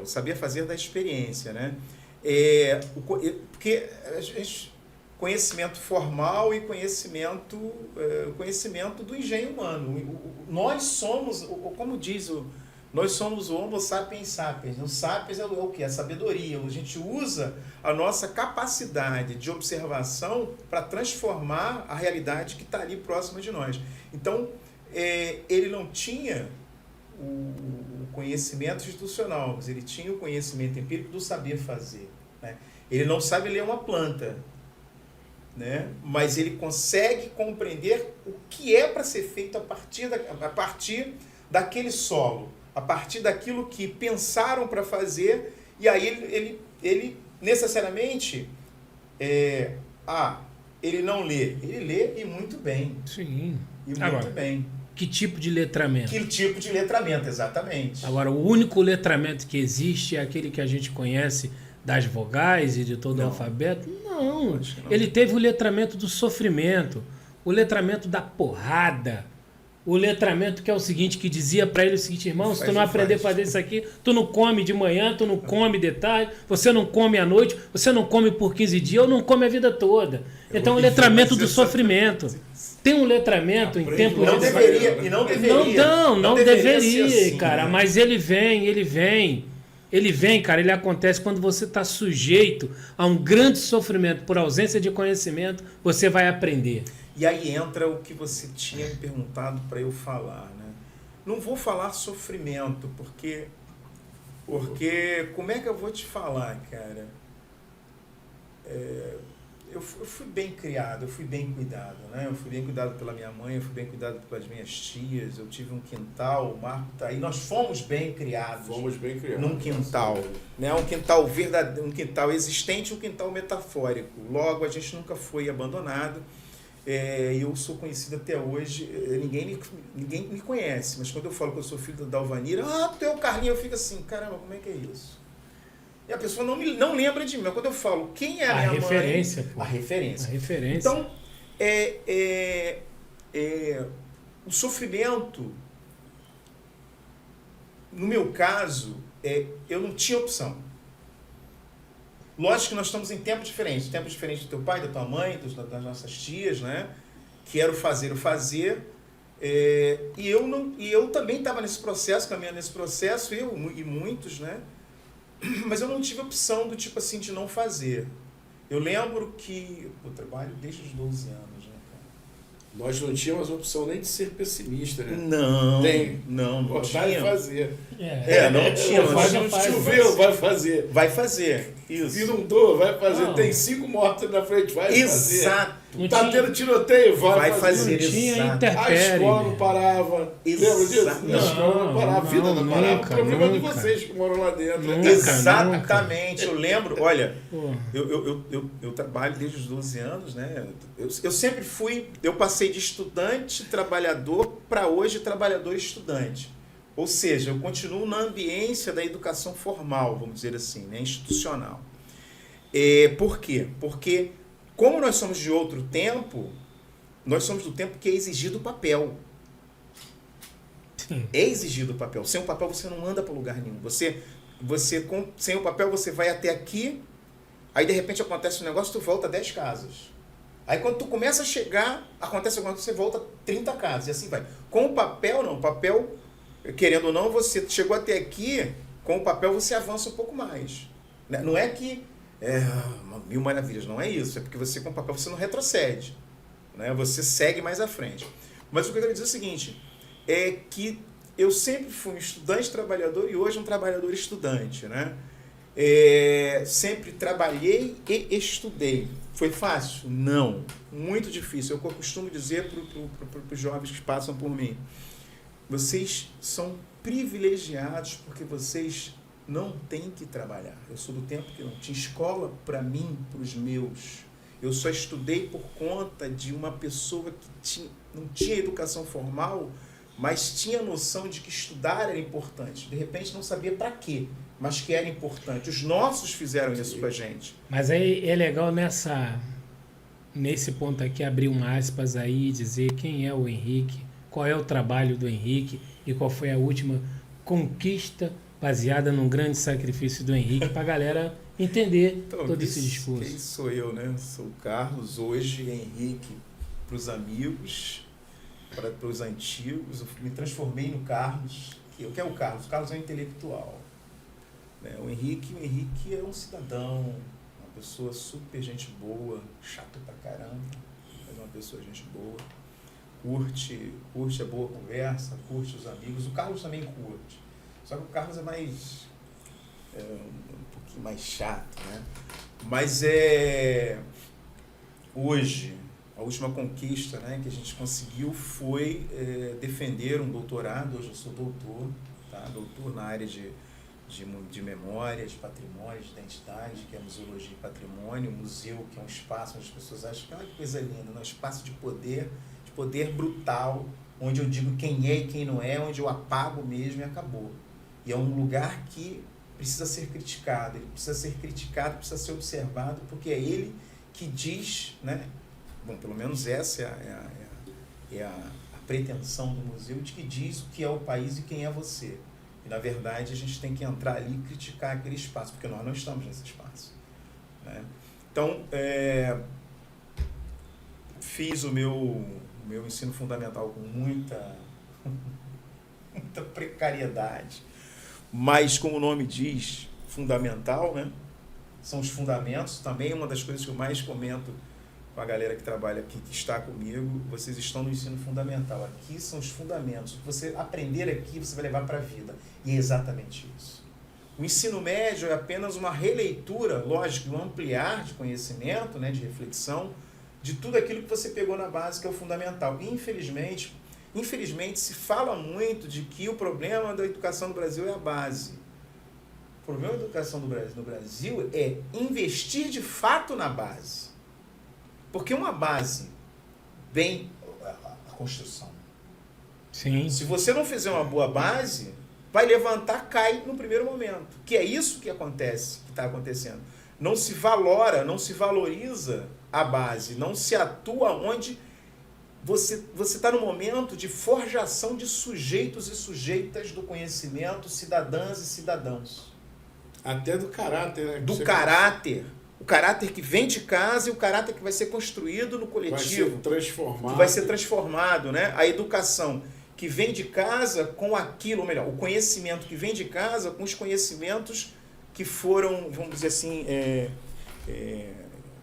o saber fazer da experiência, né? Porque conhecimento formal e conhecimento do engenho humano. Nós somos, como diz nós somos o Homo sapiens sapiens. O sapiens é o que? A sabedoria. A gente usa a nossa capacidade de observação para transformar a realidade que está ali próxima de nós. Então, ele não tinha o conhecimento institucional, mas ele tinha o conhecimento empírico do saber fazer. Né? Ele não sabe ler uma planta, né? Mas ele consegue compreender o que é para ser feito a partir daquele solo, a partir daquilo que pensaram para fazer, e aí ele necessariamente ele não lê, ele lê e muito bem. Sim. E muito Agora, bem. que tipo de letramento? Que tipo de letramento, exatamente. Agora, o único letramento que existe é aquele que a gente conhece das vogais e de todo o alfabeto? Não. Ele teve o letramento do sofrimento, o letramento da porrada, o letramento que é o seguinte, que dizia para ele o seguinte: irmão, se tu não aprender a fazer isso aqui, tu não come de manhã, tu não come de tarde, você não come à noite, você não come por 15 dias, ou não come a vida toda. Então, o letramento do sofrimento. Tem um letramento em tempo não de... deveria, não deveria. Não deveria, assim, cara, né? mas ele vem, cara, ele acontece quando você está sujeito a um grande sofrimento por ausência de conhecimento, você vai aprender. E aí entra o que você tinha me perguntado para eu falar, né? Não vou falar sofrimento, porque como é que eu vou te falar, cara? Eu fui bem criado, eu fui bem cuidado, né? Eu fui bem cuidado pela minha mãe, eu fui bem cuidado pelas minhas tias, eu tive um quintal, o Marco tá aí, nós fomos bem criados. Fomos bem criados. Num quintal, né? Um quintal verdadeiro, um quintal existente, um quintal metafórico. Logo, a gente nunca foi abandonado. E eu sou conhecido até hoje, ninguém me conhece, mas quando eu falo que eu sou filho da Dalvanira, tu é o Carlinhos, eu fico assim, caramba, como é que é isso? E a pessoa não lembra de mim, mas quando eu falo quem é a minha referência, mãe... pô. A referência. A referência. Então, o sofrimento, no meu caso, eu não tinha opção. Lógico que nós estamos em tempos diferentes do teu pai, da tua mãe, das nossas tias, né? Que era o fazer. E eu também estava nesse processo, caminhando nesse processo, eu e muitos, né? Mas eu não tive opção do tipo assim de não fazer. Eu lembro que eu trabalho desde os 12 anos, né, cara? Nós não tínhamos opção nem de ser pessimista, né? Não Vai tinha. fazer. Não tinha. Choveu, vai fazer. Vai fazer, isso. Inundou, vai fazer. Não. Tem 5 mortos na frente, vai fazer. Exato. Tá tendo tiroteio, vai fazer. Não tinha exato. A interpérie. escola não parava. Lembra disso? Exato. A escola não parava, a vida não parava. Nunca, O problema é de nunca. vocês que moram lá dentro. Nunca. Exatamente. Eu lembro, olha, Pô. eu trabalho desde os 12 anos, né? Eu sempre fui, eu passei de estudante, trabalhador, para hoje trabalhador estudante. Ou seja, eu continuo na ambiência da educação formal, vamos dizer assim, né? Institucional. Por quê? Porque, como nós somos de outro tempo, nós somos do tempo que é exigido o papel. Sim. É exigido o papel. Sem o papel você não anda para lugar nenhum. Sem o papel você vai até aqui, aí de repente acontece um negócio, tu volta 10 casas. Aí quando tu começa a chegar, acontece alguma coisa, você volta 30 casas, e assim vai. Com o papel, não. O papel, querendo ou não, você chegou até aqui, com o papel você avança um pouco mais. Não é que mil maravilhas, não é isso. É porque você com o papel você não retrocede. Né? Você segue mais à frente. Mas o que eu quero dizer é o seguinte, é que eu sempre fui um estudante trabalhador e hoje um trabalhador estudante. Né? Sempre trabalhei e estudei. Foi fácil? Não. Muito difícil. Eu costumo dizer para os jovens que passam por mim, vocês são privilegiados porque vocês não têm que trabalhar. Eu sou do tempo que não tinha escola para mim, para os meus. Eu só estudei por conta de uma pessoa que não tinha educação formal, mas tinha noção de que estudar era importante. De repente não sabia para quê, mas que era importante. Os nossos fizeram isso com a gente. Mas aí é legal nesse ponto aqui abrir um aspas aí e dizer quem é o Henrique, qual é o trabalho do Henrique e qual foi a última conquista baseada num grande sacrifício do Henrique para a galera entender todo esse discurso. Quem sou eu, né? Sou o Carlos, hoje Henrique para os amigos, para os antigos. Eu me transformei no Carlos. O que é o Carlos? O Carlos é um intelectual. Né? O Henrique é um cidadão, uma pessoa super gente boa, chato pra caramba, mas uma pessoa gente boa. Curte a boa conversa, curte os amigos. O Carlos também curte. Só que o Carlos é um pouquinho mais chato, né? Mas hoje, a última conquista, né, que a gente conseguiu foi defender um doutorado. Hoje eu sou doutor, tá? Doutor na área de memória, de patrimônio, de identidade, que é a museologia e patrimônio. O museu, que é um espaço onde as pessoas acham que que coisa linda, um espaço de poder brutal, onde eu digo quem é e quem não é, onde eu apago mesmo e acabou. E é um lugar que precisa ser criticado, ele precisa ser criticado, precisa ser observado, porque é ele que diz, né? Bom, pelo menos essa é a pretensão do museu, de que diz o que é o país e quem é você. E, na verdade, a gente tem que entrar ali e criticar aquele espaço, porque nós não estamos nesse espaço. Né? Então, fiz o meu ensino fundamental com muita precariedade, mas, como o nome diz, fundamental, né? São os fundamentos. Também uma das coisas que eu mais comento com a galera que trabalha aqui, que está comigo, vocês estão no ensino fundamental. Aqui são os fundamentos. Você aprender aqui, você vai levar para a vida. E é exatamente isso. O ensino médio é apenas uma releitura, lógico, um ampliar de conhecimento, né, de reflexão, de tudo aquilo que você pegou na base, que é o fundamental. E, infelizmente, se fala muito de que o problema da educação no Brasil é a base. O problema da educação no Brasil é investir de fato na base. Porque uma base vem a construção. Sim. Se você não fizer uma boa base, vai levantar, cai no primeiro momento. Que é isso que acontece, que está acontecendo. Não se valora, não se valoriza a base, não se atua onde você está no momento de forjação de sujeitos e sujeitas do conhecimento, cidadãs e cidadãos. Até do caráter, né? Do caráter. O caráter que vem de casa e o caráter que vai ser construído no coletivo. Vai ser transformado. Que vai ser transformado, né? A educação que vem de casa com aquilo, ou melhor, o conhecimento que vem de casa com os conhecimentos que foram, vamos dizer assim,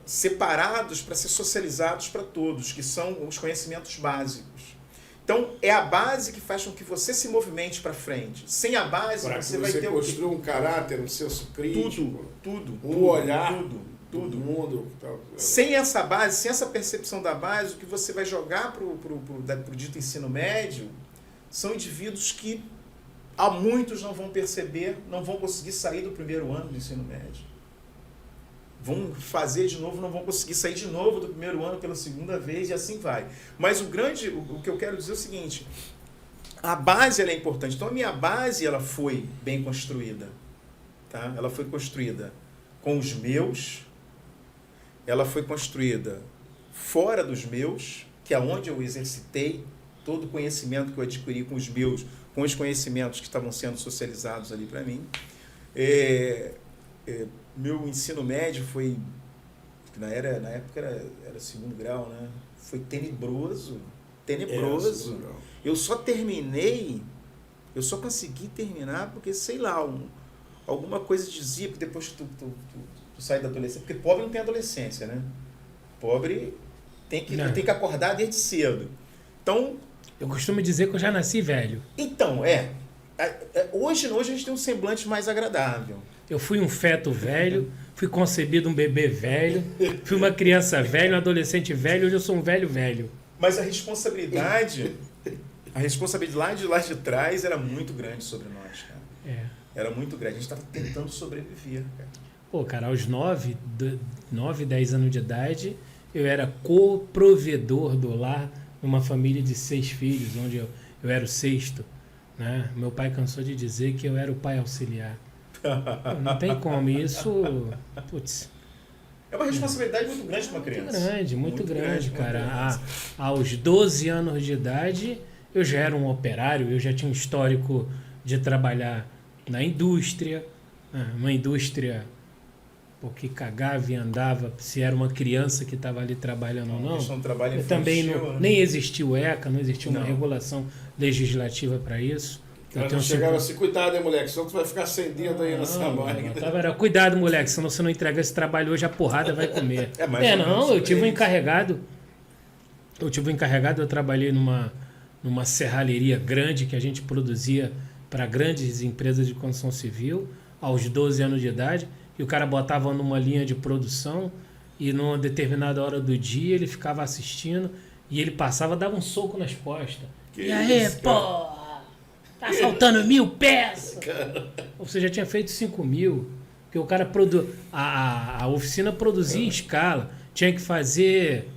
separados para ser socializados para todos, que são os conhecimentos básicos. Então, é a base que faz com que você se movimente para frente. Sem a base, você vai ter construir um caráter, um senso crítico, tudo, um olhar tudo. do mundo. Sem essa base, sem essa percepção da base, o que você vai jogar pro dito ensino médio são indivíduos que há muitos não vão perceber, não vão conseguir sair do primeiro ano do ensino médio. Vão fazer de novo, não vão conseguir sair de novo do primeiro ano pela segunda vez e assim vai. Mas o que eu quero dizer é o seguinte, a base ela é importante. Então a minha base ela foi bem construída. Tá? Ela foi construída com os meus, ela foi construída fora dos meus, que é onde eu exercitei todo o conhecimento que eu adquiri com os meus, com os conhecimentos que estavam sendo socializados ali para mim. Meu ensino médio foi, na época era segundo grau, né? Foi tenebroso. Eu só consegui terminar porque, sei lá, alguma coisa dizia que depois que tu sai da adolescência, porque pobre não tem adolescência, né? Pobre tem que acordar desde cedo. Então, eu costumo dizer que eu já nasci velho. Então, hoje a gente tem um semblante mais agradável. Eu fui um feto velho, fui concebido um bebê velho, fui uma criança velha, um adolescente velho, hoje eu sou um velho velho. Mas a responsabilidade lá de trás era muito grande sobre nós, cara. Era muito grande. A gente estava tentando sobreviver, cara. Pô, cara, aos 9, 10 anos de idade, eu era co-provedor do lar numa família de 6 filhos, onde eu era o sexto. Né? Meu pai cansou de dizer que eu era o pai auxiliar. Não tem como isso. Putz. É uma responsabilidade muito grande para uma criança. Muito grande, cara. Aos 12 anos de idade, eu já era um operário, eu já tinha um histórico de trabalhar na indústria, uma indústria porque cagava e andava, se era uma criança que estava ali trabalhando ou não. Isso é um trabalho infantil, também né? Nem existia o ECA, não existia uma regulação legislativa para isso. Não chegaram assim, cuidado, hein, moleque, senão tu vai ficar sem dedo aí nessa máquina. Era, cuidado, moleque, senão você não entrega esse trabalho hoje, a porrada vai comer. Eu tive um encarregado. Eu trabalhei numa serralheria grande que a gente produzia para grandes empresas de construção civil, aos 12 anos de idade, e o cara botava numa linha de produção e numa determinada hora do dia ele ficava assistindo e ele passava, dava um soco nas costas. E aí, pô! Tá faltando 1000 peças. Você já tinha feito 5.000. Porque o cara a oficina produzia em escala. Tinha que fazer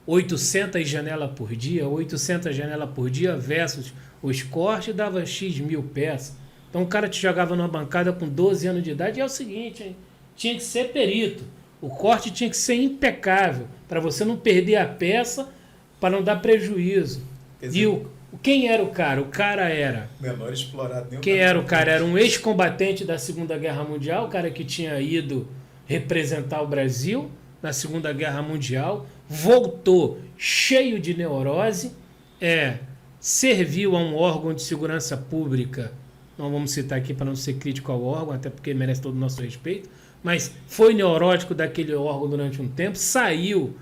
800 janelas por dia. 800 janelas por dia versus os cortes dava X 1000 peças. Então o cara te jogava numa bancada com 12 anos de idade. E é o seguinte, hein? Tinha que ser perito. O corte tinha que ser impecável. Para você não perder a peça, para não dar prejuízo. E quem era o cara? O cara era... Menor explorado. Quem era o cara? Era um ex-combatente da Segunda Guerra Mundial, o cara que tinha ido representar o Brasil na Segunda Guerra Mundial, voltou cheio de neurose, serviu a um órgão de segurança pública, não vamos citar aqui para não ser crítico ao órgão, até porque merece todo o nosso respeito, mas foi neurótico daquele órgão durante um tempo, saiu,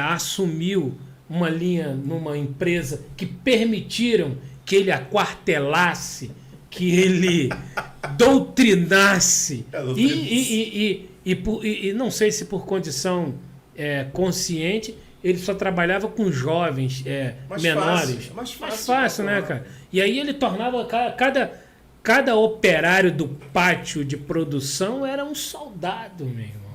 assumiu uma linha numa empresa que permitiram que ele aquartelasse, que ele doutrinasse e não sei se por condição consciente, ele só trabalhava com jovens menores. Mais fácil, né, cara? E aí ele tornava cada operário do pátio de produção era um soldado, meu irmão.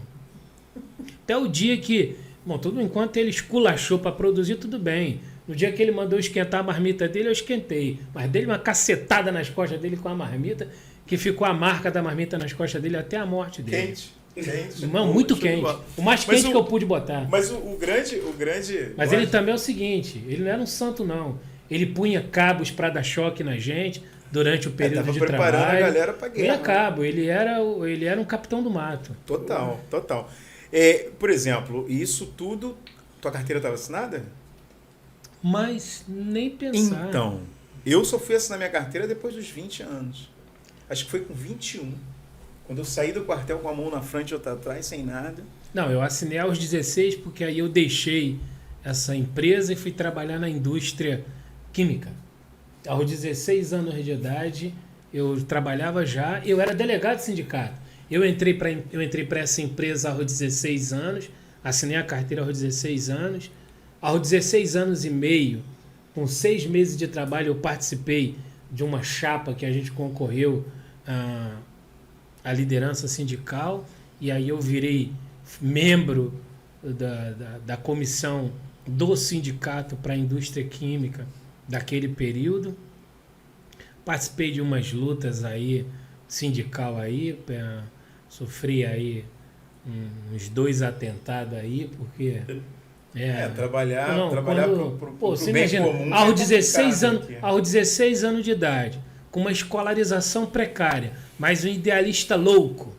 Até o dia que Bom, tudo enquanto ele esculachou para produzir, tudo bem. No dia que ele mandou esquentar a marmita dele, eu esquentei. Mas dele uma cacetada nas costas dele com a marmita, que ficou a marca da marmita nas costas dele até a morte dele. Quente. Não, muito quente. O mais quente que eu pude botar. Mas o grande... Mas ele também é o seguinte, ele não era um santo, não. Ele punha cabos para dar choque na gente durante o período de trabalho. Preparando a galera para guerra. Punha cabo, ele era um capitão do mato. Total. Por exemplo, isso tudo... Tua carteira estava assinada? Mas nem pensar. Então, eu só fui assinar minha carteira depois dos 20 anos. Acho que foi com 21. Quando eu saí do quartel com a mão na frente e outra atrás, sem nada. Não, eu assinei aos 16 porque aí eu deixei essa empresa e fui trabalhar na indústria química. Aos 16 anos de idade, eu trabalhava já, eu era delegado de sindicato. Eu entrei para essa empresa aos 16 anos, assinei a carteira aos 16 anos. Aos 16 anos e meio, com 6 meses de trabalho, eu participei de uma chapa que a gente concorreu à liderança sindical, e aí eu virei membro da comissão do sindicato para a indústria química daquele período. Participei de umas lutas aí, sindical aí, sofri uns 2 atentados aí, porque... trabalhar pro você bem imagina, comum. Aos 16 anos de idade, com uma escolarização precária, mas um idealista louco.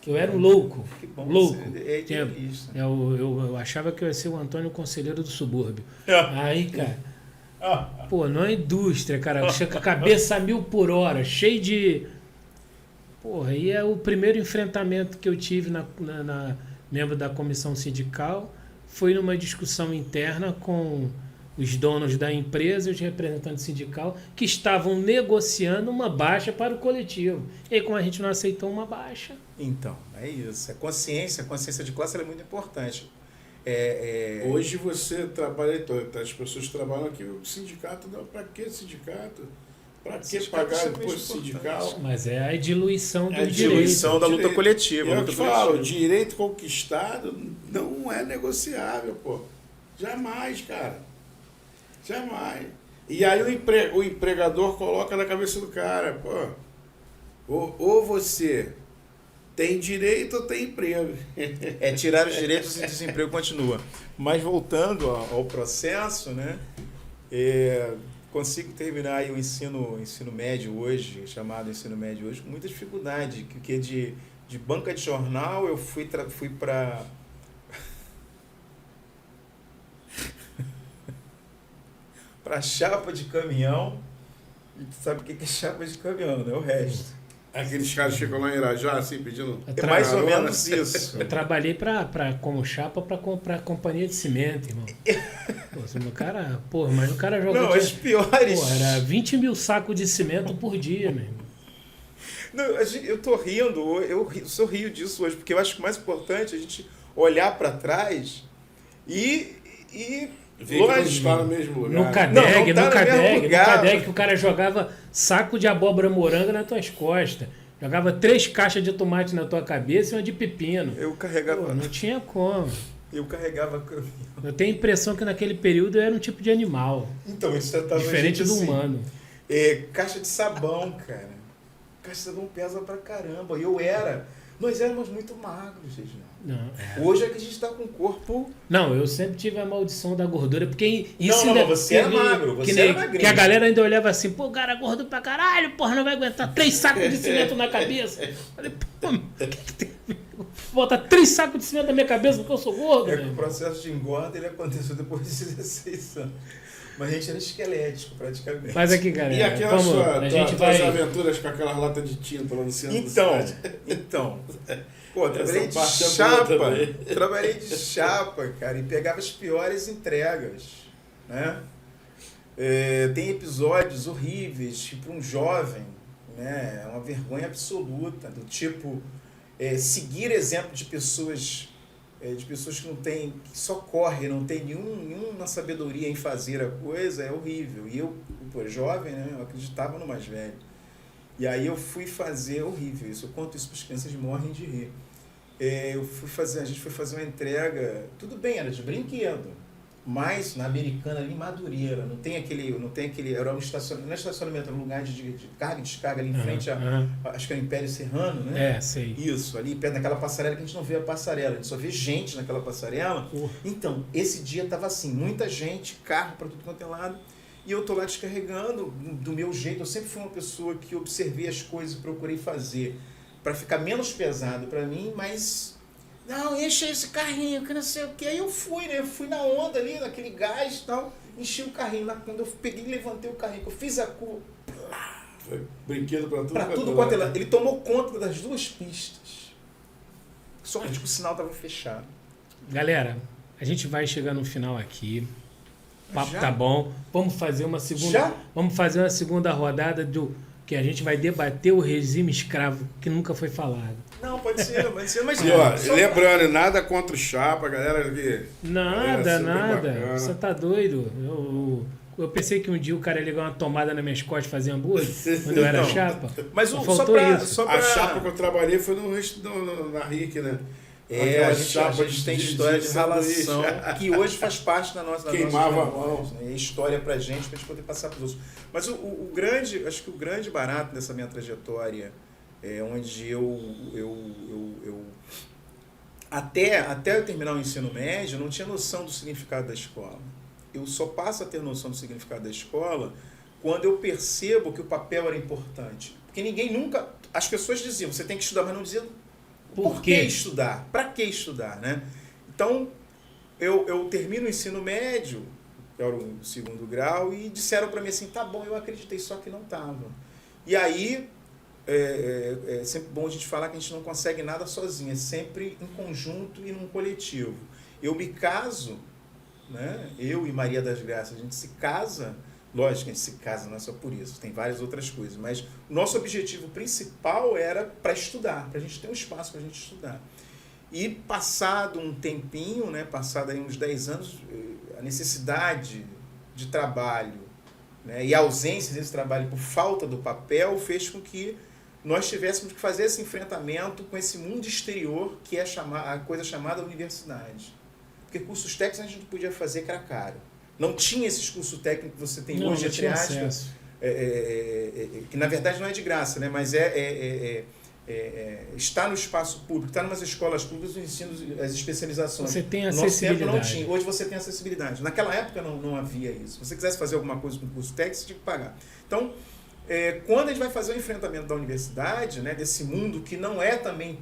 Eu era um louco. Que bom, louco. É idealista. Eu achava que eu ia ser o Antônio Conselheiro do subúrbio. Aí, cara, numa indústria, cara, com a cabeça a 1000 por hora, cheio de... aí é o primeiro enfrentamento que eu tive na membro da comissão sindical. Foi numa discussão interna com os donos da empresa e os representantes sindical que estavam negociando uma baixa para o coletivo. E aí, como a gente não aceitou uma baixa... Então, é isso. A consciência de classe é muito importante. Hoje você trabalha, as pessoas trabalham aqui, o sindicato, para que sindicato? Para que pagar imposto sindical? Mas é a diluição do direito. Diluição da luta coletiva. Eu te falo, direito conquistado não é negociável, pô. Jamais, cara. Jamais. E aí o empregador coloca na cabeça do cara, pô, ou você tem direito ou tem emprego. Tirar os direitos e o desemprego continua. Mas voltando ao processo, né? Consigo terminar aí o ensino médio hoje, chamado ensino médio hoje, com muita dificuldade, porque de banca de jornal eu fui para para chapa de caminhão, e tu sabe o que é chapa de caminhão, né? O resto. Aqueles caras ficam lá em Irajá, assim, pedindo... É mais ou menos isso. Eu trabalhei como chapa para comprar companhia de cimento, irmão. Mas o cara jogou... Não, as piores... era 20 mil sacos de cimento por dia, meu irmão. Não, eu tô rindo, eu rio disso hoje, porque eu acho que o mais importante é a gente olhar para trás e ver que não está no mesmo lugar. No Cadeg, que o cara jogava saco de abóbora moranga nas tuas costas. Jogava 3 caixas de tomate na tua cabeça e uma de pepino. Eu carregava... não tinha como. Eu carregava caminhão. Eu tenho a impressão que naquele período eu era um tipo de animal. Então, isso tratava diferente do assim, humano. Caixa de sabão, cara. Caixa de sabão pesa pra caramba. Nós éramos muito magros, Reginaldo. Hoje é que a gente está com o corpo... Não, eu sempre tive a maldição da gordura, porque isso... Não, você era magro, você era magrinho. Que a galera ainda olhava assim, o cara é gordo pra caralho, porra, não vai aguentar 3 sacos de cimento na cabeça. Falei, bota 3 sacos de cimento na minha cabeça porque eu sou gordo. O processo de engorda, ele aconteceu depois de 16 anos. Mas a gente era esquelético, praticamente. Mas aqui, galera, e aquelas tuas aventuras com aquelas latas de tinta lá no centro da cidade? Então... Pô, trabalhei de chapa, cara, e pegava as piores entregas, né? Tem episódios horríveis, tipo um jovem, né? É uma vergonha absoluta, do tipo, seguir exemplo de pessoas que não tem, que só correm, não tem nenhuma sabedoria em fazer a coisa, é horrível. E eu, jovem, né? Eu acreditava no mais velho. E aí eu fui fazer, horrível isso, eu conto isso para as crianças, morrem de rir. a gente foi fazer uma entrega, tudo bem, era de brinquedo, mas na Americana ali, Madureira, não tem aquele, era um estacionamento, não é estacionamento, era um lugar de carga e descarga ali em frente acho que é o Império Serrano, né? Sei. Isso, ali perto daquela passarela que a gente não vê a passarela, a gente só vê gente naquela passarela. Então, esse dia tava assim, muita gente, carro para tudo quanto é lado, e eu tô lá descarregando do meu jeito. Eu sempre fui uma pessoa que observei as coisas e procurei fazer para ficar menos pesado para mim, mas não, enche esse carrinho, que não sei o que. Aí eu fui, né? Eu fui na onda ali, naquele gás e tal, enchi o carrinho. Quando eu peguei e levantei o carrinho, que eu fiz a curva, foi brinquedo para tudo. Para tudo quanto é lado. Ele tomou conta das duas pistas. Sorte que o sinal estava fechado. Galera, a gente vai chegar no final aqui. O papo Já? tá bom. Vamos fazer uma segunda. Já? Vamos fazer uma segunda rodada do que a gente vai debater o regime escravo que nunca foi falado. Não, pode ser, mas E ó, lembrando, nada contra o Chapa, galera que Nada. bacana. Você tá doido? Eu pensei que um dia o cara ia ligar uma tomada nas minhas costas e fazer hambúrguer quando eu era Não. chapa. Mas Só só faltou pra, isso. só pra... A chapa que eu trabalhei foi na RIC, né? a gente chapa tem história de sanduíche. relação que hoje faz parte da nossa Queimava nossas a memórias, né? É história pra gente poder passar pros outros. Mas acho que o grande barato dessa minha trajetória é onde até eu terminar o ensino médio, eu não tinha noção do significado da escola. Eu só passo a ter noção do significado da escola quando eu percebo que o papel era importante. Porque ninguém nunca... As pessoas diziam, você tem que estudar, mas não diziam por que estudar, para que estudar, né? Então, eu termino o ensino médio, era o 2º grau, e disseram para mim assim, tá bom, eu acreditei, só que não estava. E aí, é sempre bom a gente falar que a gente não consegue nada sozinho, é sempre em conjunto e num coletivo. Eu me caso, né? Eu e Maria das Graças, a gente se casa, lógico que a gente se casa, não é só por isso, tem várias outras coisas, mas o nosso objetivo principal era para estudar, para a gente ter um espaço para a gente estudar. E passado um tempinho, né? Passado aí uns 10 anos, a necessidade de trabalho, né? E a ausência desse trabalho por falta do papel fez com que nós tivéssemos que fazer esse enfrentamento com esse mundo exterior que é a coisa chamada universidade. Porque cursos técnicos a gente não podia fazer, que era caro. Não tinha esses cursos técnicos que você tem hoje, entre aspas, que na verdade não é de graça, né? Mas está no espaço público, está em umas escolas públicas, os ensinos, as especializações. Você tem no nosso tempo acessibilidade. não tinha, hoje você tem acessibilidade. Naquela época não havia isso. Se você quisesse fazer alguma coisa com curso técnico, você tinha que pagar. Então, quando a gente vai fazer o enfrentamento da universidade, né, desse mundo que não é também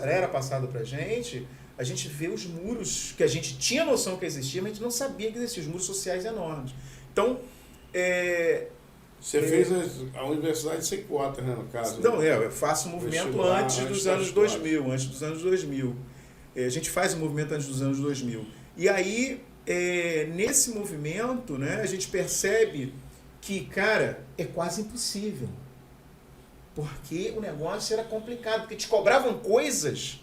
era passado para a gente vê os muros que a gente tinha noção que existia, mas a gente não sabia que existiam, os muros sociais enormes. Então, você fez a universidade sem cota, né, no caso? Não, eu faço um movimento antes dos anos 2000. A gente faz um movimento antes dos anos 2000. E aí, nesse movimento, né, a gente percebe que, cara, é quase impossível. Porque o negócio era complicado, porque te cobravam coisas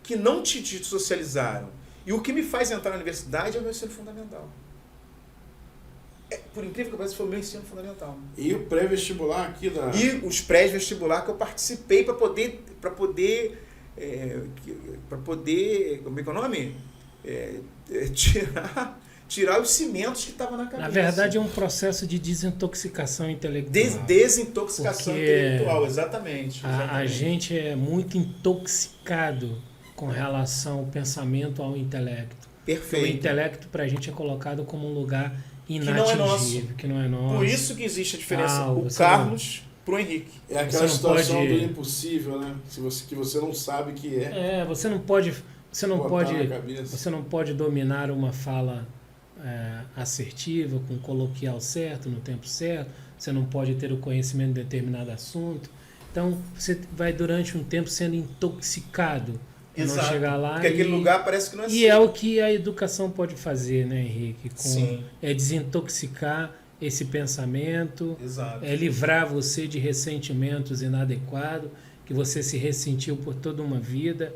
que não te socializaram. E o que me faz entrar na universidade é o meu ensino fundamental. Por incrível que pareça, foi o meu ensino fundamental. E o pré-vestibular aqui da... E os pré-vestibular que eu participei para poder como é que é o nome? Tirar os cimentos que estavam na cabeça. Na verdade, é um processo de desintoxicação intelectual. Desintoxicação intelectual, exatamente. A gente é muito intoxicado com relação ao pensamento, ao intelecto. Perfeito. O intelecto, para a gente, é colocado como um lugar inatingível, que não é nosso. Por isso que existe a diferença o Carlos pro Henrique. É aquela situação do impossível, né? Que você não sabe que é. Você não pode dominar uma fala assertiva, com coloquial certo, no tempo certo. Você não pode ter o conhecimento de determinado assunto. Então, você vai durante um tempo sendo intoxicado. Não chegar lá. Porque aquele lugar parece que não é E é o que a educação pode fazer, né, Henrique? Sim. É desintoxicar esse pensamento, Exato. é livrar você de ressentimentos inadequados, que você se ressentiu por toda uma vida,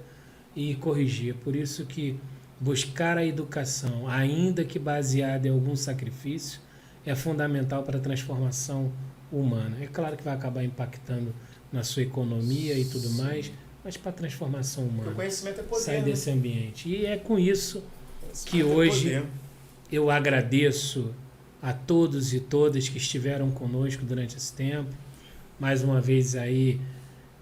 e corrigir. Por isso que buscar a educação, ainda que baseada em algum sacrifício, é fundamental para a transformação humana. É claro que vai acabar impactando na sua economia e tudo mais, mas para a transformação Porque o humana. conhecimento é poder. Sair né? desse ambiente. E é com isso Conhecimento que é hoje poder. eu agradeço a todos e todas que estiveram conosco durante esse tempo. Mais uma vez aí,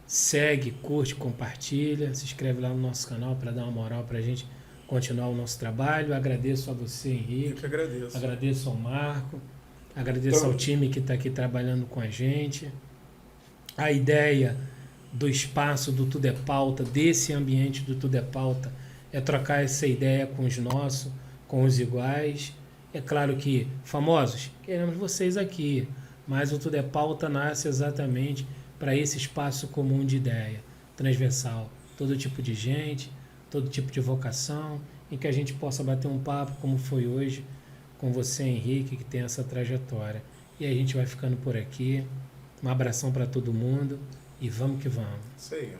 segue, curte, compartilha, se inscreve lá no nosso canal para dar uma moral para a gente continuar o nosso trabalho. Agradeço a você, Eu Henrique. que agradeço. Agradeço ao Marco. Agradeço Então- ao time que está aqui trabalhando com a gente. A ideia do espaço do Tudo é Pauta, desse ambiente do Tudo é Pauta, é trocar essa ideia com os nossos, com os iguais. É claro que, famosos, queremos vocês aqui, mas o Tudo é Pauta nasce exatamente para esse espaço comum de ideia, transversal. Todo tipo de gente, todo tipo de vocação, em que a gente possa bater um papo, como foi hoje, com você, Henrique, que tem essa trajetória. E aí a gente vai ficando por aqui. Um abração para todo mundo e vamos que vamos. Isso aí.